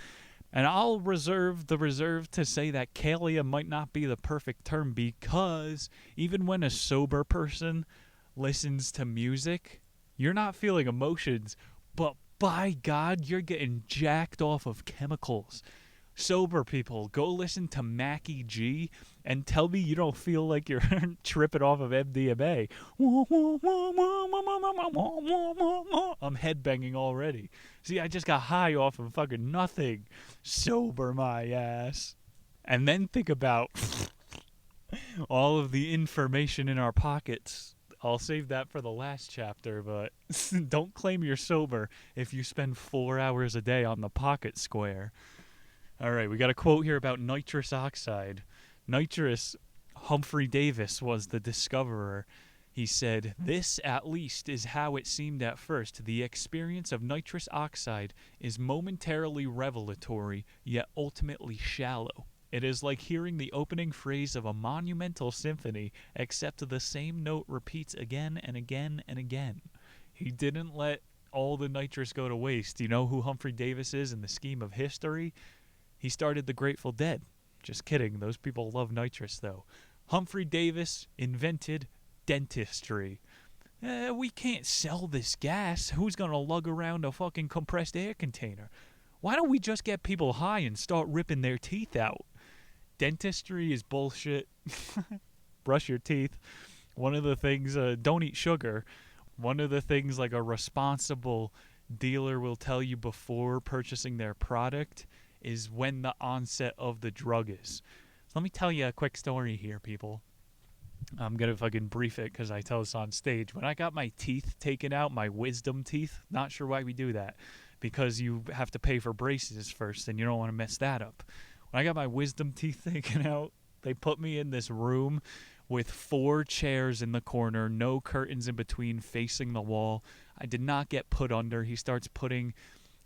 And I'll reserve to say that kalia might not be the perfect term, because even when a sober person listens to music, you're not feeling emotions, but by God, you're getting jacked off of chemicals. Sober people, go listen to Mackie G and tell me you don't feel like you're tripping off of MDMA. I'm headbanging already. See, I just got high off of fucking nothing. Sober my ass. And then think about all of the information in our pockets. I'll save that for the last chapter, but don't claim you're sober if you spend 4 hours a day on the pocket square. All right, we got a quote here about nitrous oxide. Nitrous, Humphrey Davis was the discoverer. He said, "This, at least, is how it seemed at first. The experience of nitrous oxide is momentarily revelatory, yet ultimately shallow. It is like hearing the opening phrase of a monumental symphony, except the same note repeats again and again and again." He didn't let all the nitrous go to waste. You know who Humphrey Davis is in the scheme of history? He started the Grateful Dead. Just kidding. Those people love nitrous, though. Humphrey Davis invented dentistry. We can't sell this gas. Who's going to lug around a fucking compressed air container? Why don't we just get people high and start ripping their teeth out? Dentistry is bullshit. Brush your teeth. One of the things, don't eat sugar. One of the things like a responsible dealer will tell you before purchasing their product is when the onset of the drug is. So let me tell you a quick story here, people. I'm going to fucking brief it because I tell this on stage. When I got my teeth taken out, my wisdom teeth, not sure why we do that, because you have to pay for braces first and you don't want to mess that up. When I got my wisdom teeth taken out, they put me in this room with 4 chairs in the corner, no curtains in between, facing the wall. I did not get put under. He starts putting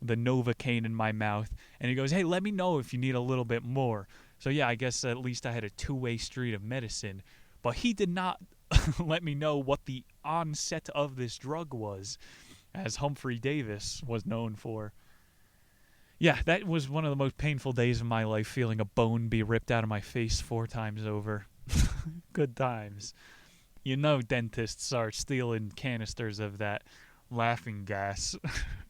the Novocaine in my mouth, and he goes, hey, let me know if you need a little bit more. So yeah, I guess at least I had a two-way street of medicine. But he did not let me know what the onset of this drug was, as Humphrey Davis was known for. Yeah, that was one of the most painful days of my life, feeling a bone be ripped out of my face 4 times over. Good times. You know dentists are stealing canisters of that laughing gas.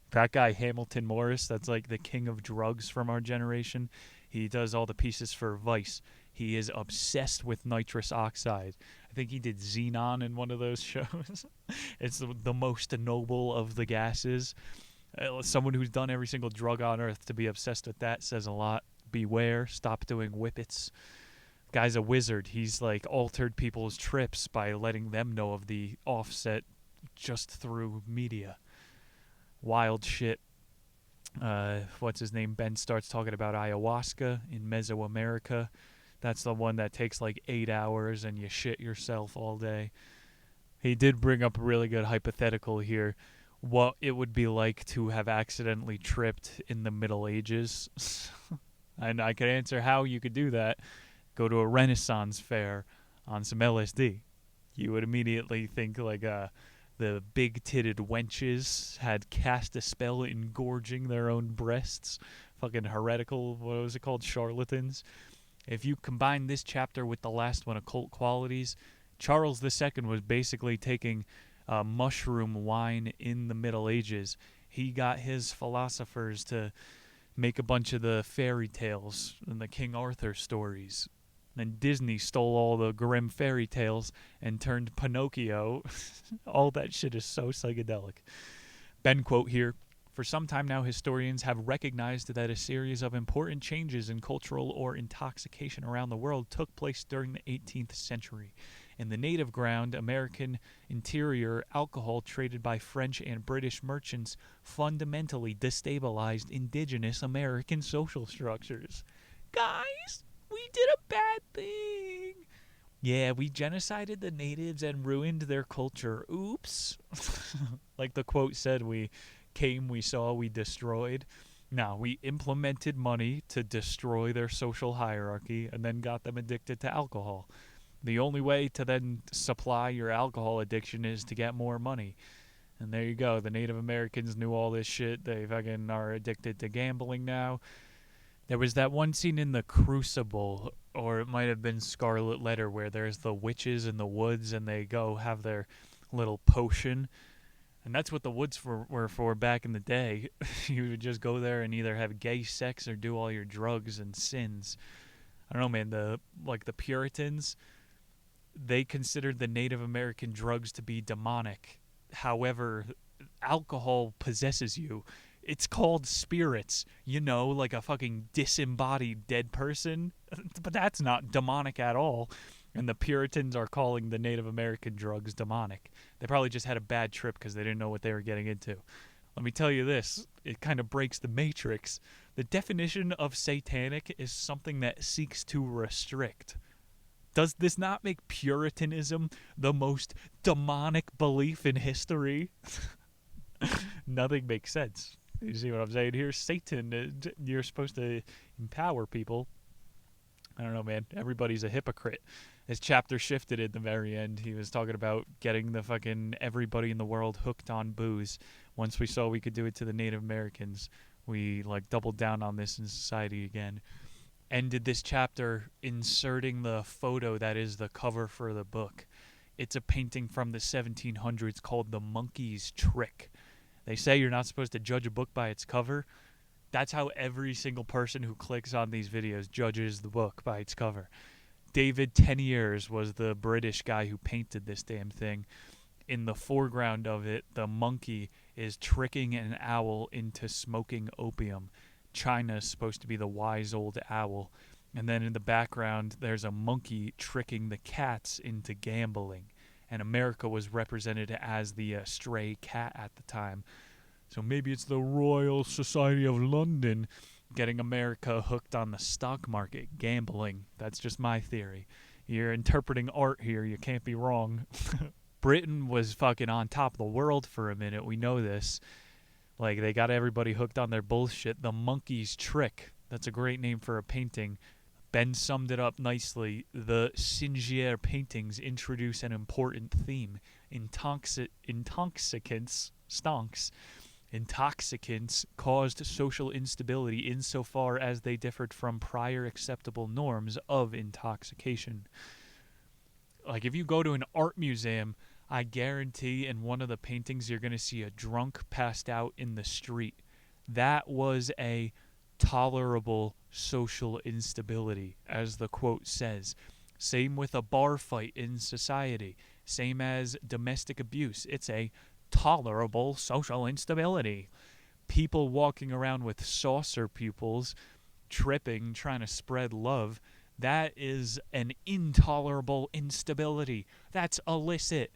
That guy Hamilton Morris, that's like the king of drugs from our generation. He does all the pieces for Vice. He is obsessed with nitrous oxide. I think he did Xenon in one of those shows. It's the most noble of the gases. Someone who's done every single drug on earth to be obsessed with that says a lot. Beware. Stop doing whippets. Guy's a wizard. He's like altered people's trips by letting them know of the offset just through media. Wild shit. What's his name? Ben starts talking about ayahuasca in Mesoamerica. That's the one that takes like 8 hours and you shit yourself all day. He did bring up a really good hypothetical here. What it would be like to have accidentally tripped in the Middle Ages. And I could answer how you could do that. Go to a Renaissance fair on some LSD. You would immediately think like the big-titted wenches had cast a spell engorging their own breasts. Fucking heretical, what was it called? Charlatans. If you combine this chapter with the last one, Occult Qualities, Charles II was basically taking mushroom wine in the Middle Ages. He got his philosophers to make a bunch of the fairy tales and the King Arthur stories. And Disney stole all the grim fairy tales and turned Pinocchio. All that shit is so psychedelic. Ben quote here. For some time now, historians have recognized that a series of important changes in cultural or intoxication around the world took place during the 18th century. In the native ground, American interior, alcohol traded by French and British merchants fundamentally destabilized indigenous American social structures. Guys, we did a bad thing. Yeah, we genocided the natives and ruined their culture. Oops. Like the quote said, we came, we saw, we destroyed. No, we implemented money to destroy their social hierarchy and then got them addicted to alcohol. The only way to then supply your alcohol addiction is to get more money. And there you go. The Native Americans knew all this shit. They fucking are addicted to gambling now. There was that one scene in The Crucible, or it might have been Scarlet Letter, where there's the witches in the woods and they go have their little potion. And that's what the woods were for back in the day. You would just go there and either have gay sex or do all your drugs and sins. I don't know, man. The Puritans, they considered the Native American drugs to be demonic. However, alcohol possesses you. It's called spirits, you know, like a fucking disembodied dead person. But that's not demonic at all. And the Puritans are calling the Native American drugs demonic. They probably just had a bad trip because they didn't know what they were getting into. Let me tell you this, it kind of breaks the matrix. The definition of satanic is something that seeks to restrict. Does this not make Puritanism the most demonic belief in history? Nothing makes sense. You see what I'm saying here? Satan, you're supposed to empower people. I don't know, man. Everybody's a hypocrite. His chapter shifted at the very end. He was talking about getting the fucking everybody in the world hooked on booze. Once we saw we could do it to the Native Americans, we like doubled down on this in society again. Ended this chapter inserting the photo that is the cover for the book. It's a painting from the 1700s called The Monkey's Trick. They say you're not supposed to judge a book by its cover. That's how every single person who clicks on these videos judges the book by its cover. David Teniers was the British guy who painted this damn thing. In the foreground of it, the monkey is tricking an owl into smoking opium. China's supposed to be the wise old owl. And then in the background, there's a monkey tricking the cats into gambling. And America was represented as the stray cat at the time. So maybe it's the Royal Society of London getting America hooked on the stock market, gambling. That's just my theory. You're interpreting art here. You can't be wrong. Britain was fucking on top of the world for a minute. We know this. Like, they got everybody hooked on their bullshit. The Monkey's Trick. That's a great name for a painting. Ben summed it up nicely. The Singier paintings introduce an important theme. Intoxicants caused social instability insofar as they differed from prior acceptable norms of intoxication. Like, if you go to an art museum, I guarantee in one of the paintings you're going to see a drunk passed out in the street. That was a tolerable social instability, as the quote says. Same with a bar fight in society. Same as domestic abuse. It's a tolerable social instability. People walking around with saucer pupils, tripping, trying to spread love, that is an intolerable instability. That's illicit.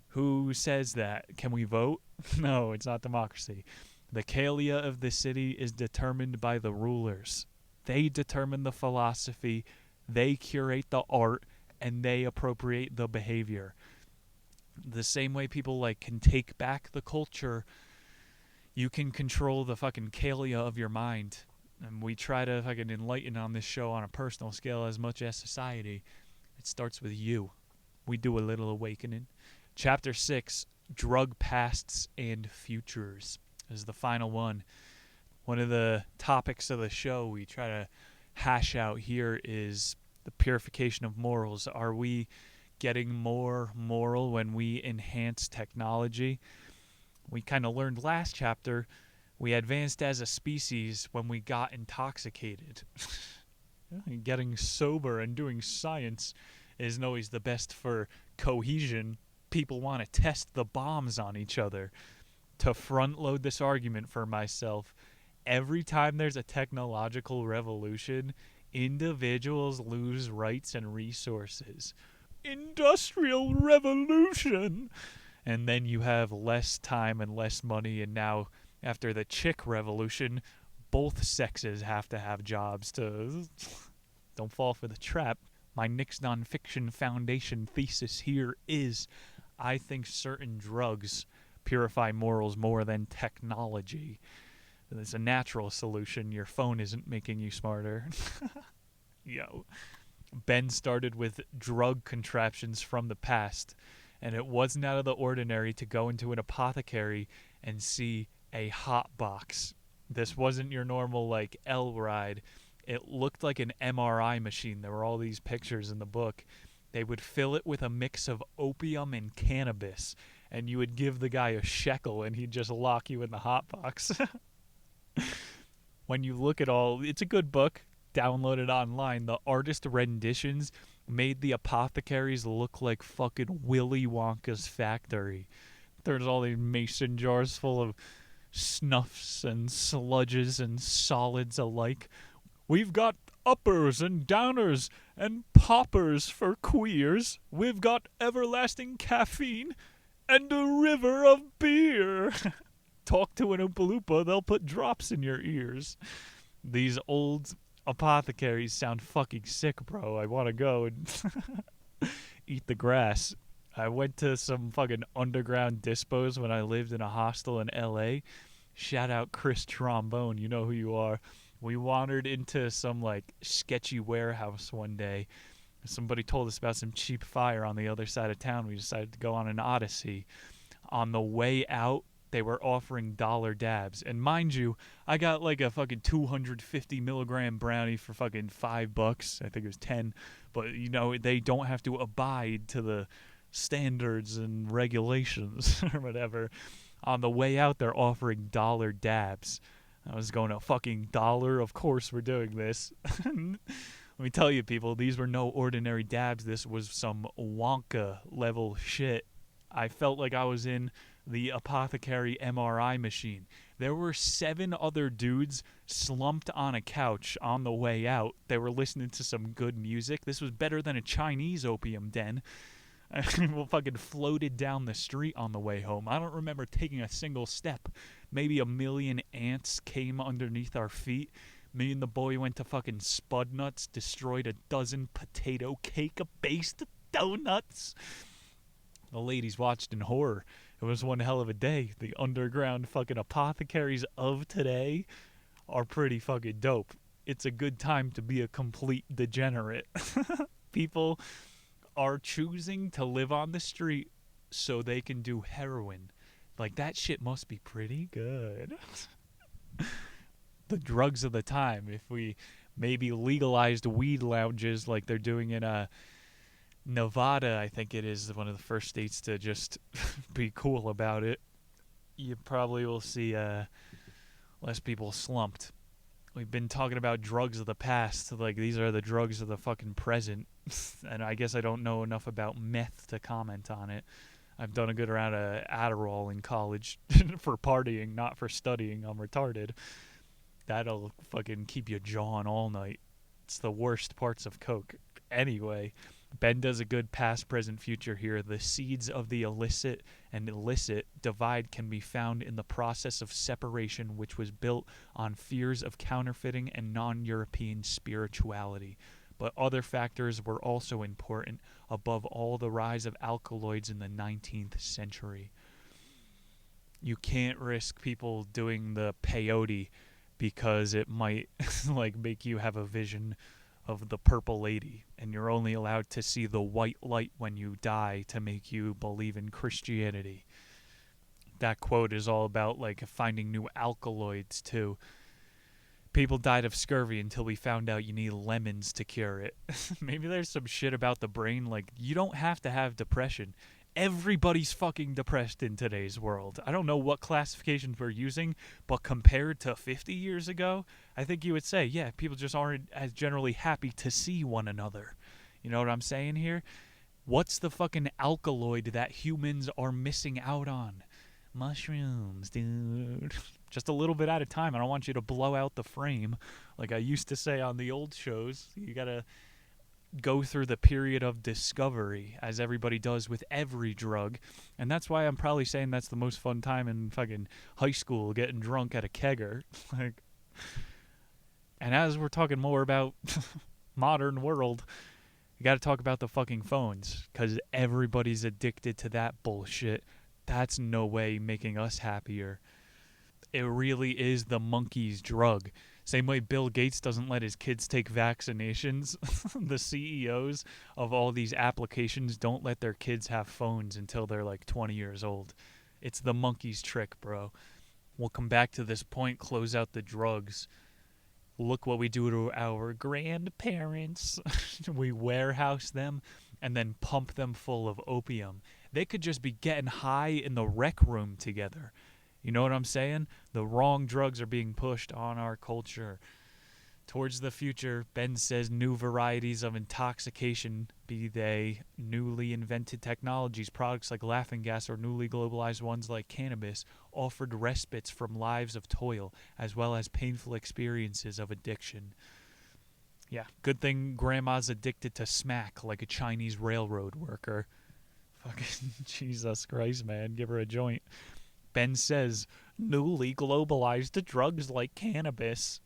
Who says that? Can we vote? No, it's not democracy. The Kalia of the city is determined by the rulers. They determine the philosophy, they curate the art, and they appropriate the behavior. The same way people like can take back the culture, you can control the fucking Kalia of your mind. And we try to fucking enlighten on this show on a personal scale as much as society. It starts with you. We do a little awakening. Chapter 6, Drug Pasts and Futures, is the final one. One of the topics of the show we try to hash out here is the purification of morals. Are we getting more moral when we enhance technology? We kind of learned last chapter we advanced as a species when we got intoxicated. Getting sober and doing science isn't always the best for cohesion. People want to test the bombs on each other. To front load this argument for myself, every time there's a technological revolution, individuals lose rights and resources. Industrial revolution! And then you have less time and less money, and now, after the chick revolution, both sexes have to have jobs to... Don't fall for the trap. My Nick's Nonfiction Foundation thesis here is, I think certain drugs purify morals more than technology. It's a natural solution. Your phone isn't making you smarter. Yo. Ben started with drug contraptions from the past, and it wasn't out of the ordinary to go into an apothecary and see a hot box. This wasn't your normal, like, L ride. It looked like an MRI machine. There were all these pictures in the book. They would fill it with a mix of opium and cannabis, and you would give the guy a shekel, and he'd just lock you in the hot box. When you look at all, it's a good book. Download it online. The artist renditions made the apothecaries look like fucking Willy Wonka's factory. There's all these mason jars full of snuffs and sludges and solids alike. We've got uppers and downers and poppers for queers. We've got everlasting caffeine and a river of beer. Talk to an Oompa Loompa, they'll put drops in your ears. These old apothecaries sound fucking sick, bro. I want to go and eat the grass. I went to some fucking underground dispos when I lived in a hostel in L.A. Shout out Chris Trombone, you know who you are. We wandered into some, like, sketchy warehouse one day. Somebody told us about some cheap fire on the other side of town. We decided to go on an odyssey. On the way out, they were offering dollar dabs. And mind you, I got like a fucking 250 milligram brownie for fucking $5. I think it was 10. But, you know, they don't have to abide to the standards and regulations or whatever. On the way out, they're offering dollar dabs. I was going a fucking dollar. Of course we're doing this. Let me tell you, people, these were no ordinary dabs. This was some Wonka level shit. I felt like I was in the apothecary MRI machine. There were 7 other dudes slumped on a couch on the way out. They were listening to some good music. This was better than a Chinese opium den. We fucking floated down the street on the way home. I don't remember taking a single step. Maybe a million ants came underneath our feet. Me and the boy went to fucking Spud Nuts, destroyed a dozen potato cake-based donuts. The ladies watched in horror. It was one hell of a day. The underground fucking apothecaries of today are pretty fucking dope. It's a good time to be a complete degenerate. People are choosing to live on the street so they can do heroin. Like, that shit must be pretty good. The drugs of the time. If we maybe legalized weed lounges like they're doing in Nevada, I think it is one of the first states to just be cool about it, you probably will see less people slumped. We've been talking about drugs of the past, like these are the drugs of the fucking present. And I guess I don't know enough about meth to comment on it. I've done a good round of Adderall in college for partying, not for studying. I'm retarded. That'll fucking keep you jawing all night. It's the worst parts of coke. Anyway, Ben does a good past, present, future here. The seeds of the illicit and illicit divide can be found in the process of separation, which was built on fears of counterfeiting and non-European spirituality. But other factors were also important, above all the rise of alkaloids in the 19th century. You can't risk people doing the peyote because it might like make you have a vision of the purple lady, and you're only allowed to see the white light when you die to make you believe in Christianity. That quote is all about like finding new alkaloids too. People died of scurvy until we found out you need lemons to cure it. Maybe there's some shit about the brain, like you don't have to have depression. Everybody's fucking depressed in today's world. I don't know what classifications we're using, but compared to 50 years ago, I think you would say, yeah, people just aren't as generally happy to see one another. You know what I'm saying here? What's the fucking alkaloid that humans are missing out on? Mushrooms, dude. Just a little bit at a time. I don't want you to blow out the frame. Like I used to say on the old shows, you gotta go through the period of discovery, as everybody does with every drug. And that's why I'm probably saying that's the most fun time in fucking high school, getting drunk at a kegger. Like, and as we're talking more about modern world, you gotta talk about the fucking phones, because everybody's addicted to that bullshit. That's no way making us happier. It really is the monkey's drug. Same way Bill Gates doesn't let his kids take vaccinations. The CEOs of all these applications don't let their kids have phones until they're like 20 years old. It's the monkey's trick, bro. We'll come back to this point, close out the drugs. Look what we do to our grandparents. We warehouse them and then pump them full of opium. They could just be getting high in the rec room together. You know what I'm saying? The wrong drugs are being pushed on our culture. Towards the future, Ben says new varieties of intoxication, be they newly invented technologies, products like laughing gas, or newly globalized ones like cannabis, offered respites from lives of toil, as well as painful experiences of addiction. Yeah, good thing Grandma's addicted to smack like a Chinese railroad worker. Fucking Jesus Christ, man. Give her a joint. Ben says, newly globalized drugs like cannabis.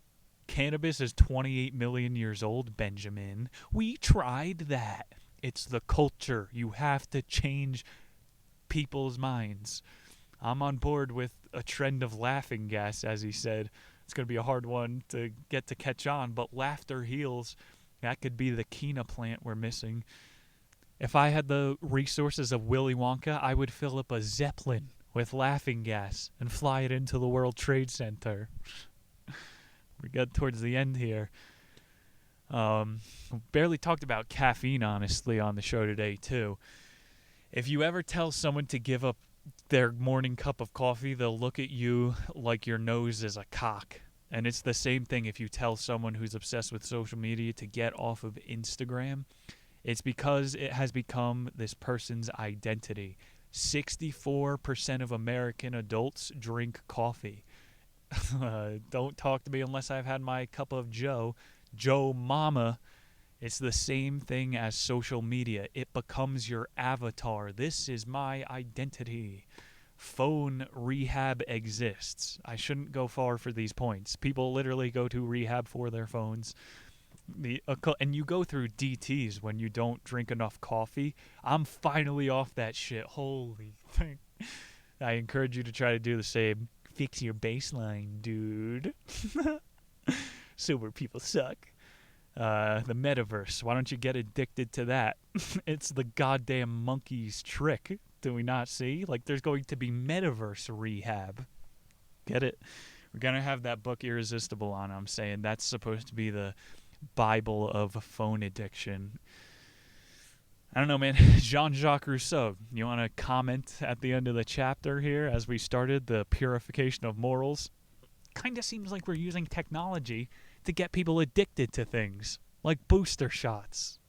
Cannabis is 28 million years old, Benjamin. We tried that. It's the culture. You have to change people's minds. I'm on board with a trend of laughing gas, as he said. It's going to be a hard one to get to catch on, but laughter heals. That could be the quina plant we're missing. If I had the resources of Willy Wonka, I would fill up a Zeppelin with laughing gas and fly it into the World Trade Center. We got towards the end here. Barely talked about caffeine, honestly, on the show today, too. If you ever tell someone to give up their morning cup of coffee, they'll look at you like your nose is a cock. And it's the same thing if you tell someone who's obsessed with social media to get off of Instagram. It's because it has become this person's identity. 64% of American adults drink coffee. Don't talk to me unless I've had my cup of Joe. Joe Mama. It's the same thing as social media. It becomes your avatar. This is my identity. Phone rehab exists. I shouldn't go far for these points. People literally go to rehab for their phones. And you go through DTs when you don't drink enough coffee. I'm finally off that shit. Holy thing. I encourage you to try to do the same. Fix your baseline, dude. Sober people suck. The metaverse. Why don't you get addicted to that? It's the goddamn monkey's trick. Do we not see? Like, there's going to be metaverse rehab. Get it? We're going to have that book Irresistible on. I'm saying that's supposed to be the Bible of phone addiction. I don't know, man. Jean-Jacques Rousseau, you want to comment at the end of the chapter here as we started the purification of morals? Kind of seems like we're using technology to get people addicted to things, like booster shots.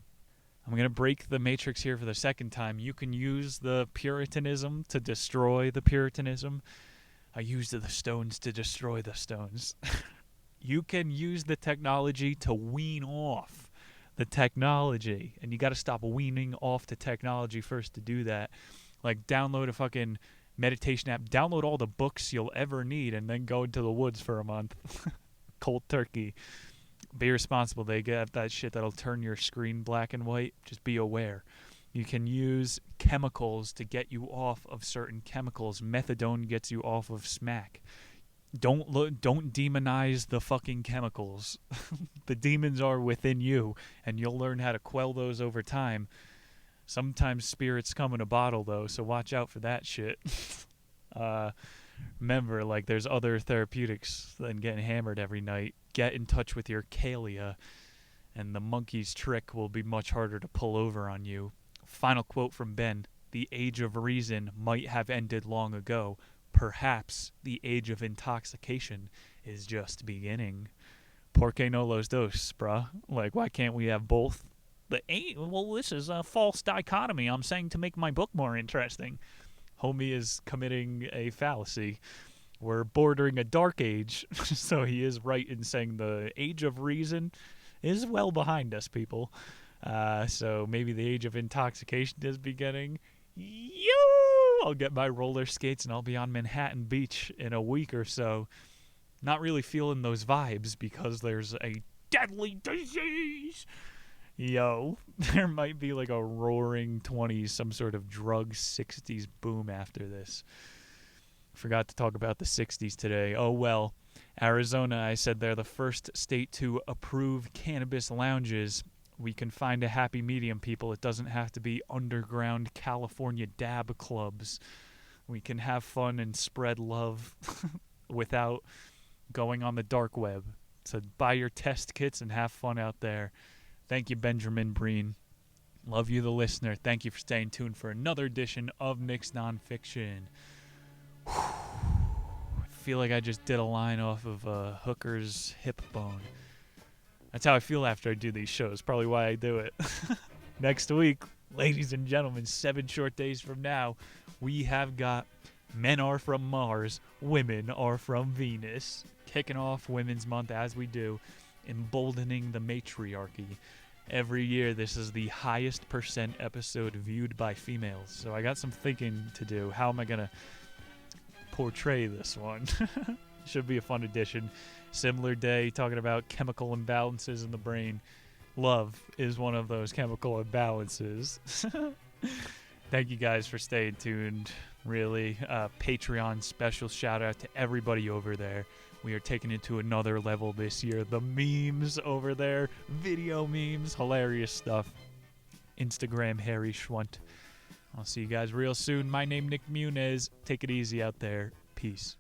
I'm going to break the matrix here for the second time. You can use the Puritanism to destroy the Puritanism. I used the stones to destroy the stones. You can use the technology to wean off the technology. And you got to stop weaning off the technology first to do that. Like, download a fucking meditation app. Download all the books you'll ever need and then go into the woods for a month. Cold turkey. Be responsible. They get that shit that'll turn your screen black and white. Just be aware. You can use chemicals to get you off of certain chemicals. Methadone gets you off of smack. Don't demonize the fucking chemicals. The demons are within you, and you'll learn how to quell those over time. Sometimes spirits come in a bottle, though, so watch out for that shit. Remember, like, there's other therapeutics than getting hammered every night. Get in touch with your Kalia, and the monkey's trick will be much harder to pull over on you. Final quote from Ben. The age of reason might have ended long ago. Perhaps the age of intoxication is just beginning. Por qué no los dos, bruh? Like, why can't we have both? Well, this is a false dichotomy. I'm saying to make my book more interesting. Homie is committing a fallacy. We're bordering a dark age, so he is right in saying the age of reason is well behind us, people. So maybe the age of intoxication is beginning. I'll get my roller skates and I'll be on Manhattan Beach in a week or so. Not really feeling those vibes because there's a deadly disease. Yo, there might be like a roaring 20s, some sort of drug 60s boom after this. Forgot to talk about the 60s today. Oh well. Arizona, I said they're the first state to approve cannabis lounges. We can find a happy medium, people. It doesn't have to be underground California dab clubs. We can have fun and spread love without going on the dark web. So buy your test kits and have fun out there. Thank you, Benjamin Breen. Love you, the listener. Thank you for staying tuned for another edition of Nick's Nonfiction. I feel like I just did a line off of Hooker's hip bone. That's how I feel after I do these shows. Probably why I do it. Next week, ladies and gentlemen, 7 short days from now, we have got Men Are From Mars, Women Are From Venus. Kicking off Women's Month as we do, emboldening the matriarchy. Every year, this is the highest % episode viewed by females. So I got some thinking to do. How am I going to portray this one? Should be a fun edition. Similar day, talking about chemical imbalances in the brain. Love is one of those chemical imbalances. Thank you guys for staying tuned. Really, Patreon special shout out to everybody over there. We are taking it to another level this year. The memes over there, video memes, hilarious stuff. Instagram Harry Schwunt. I'll see you guys real soon. My name Nick Muniz. Take it easy out there. Peace.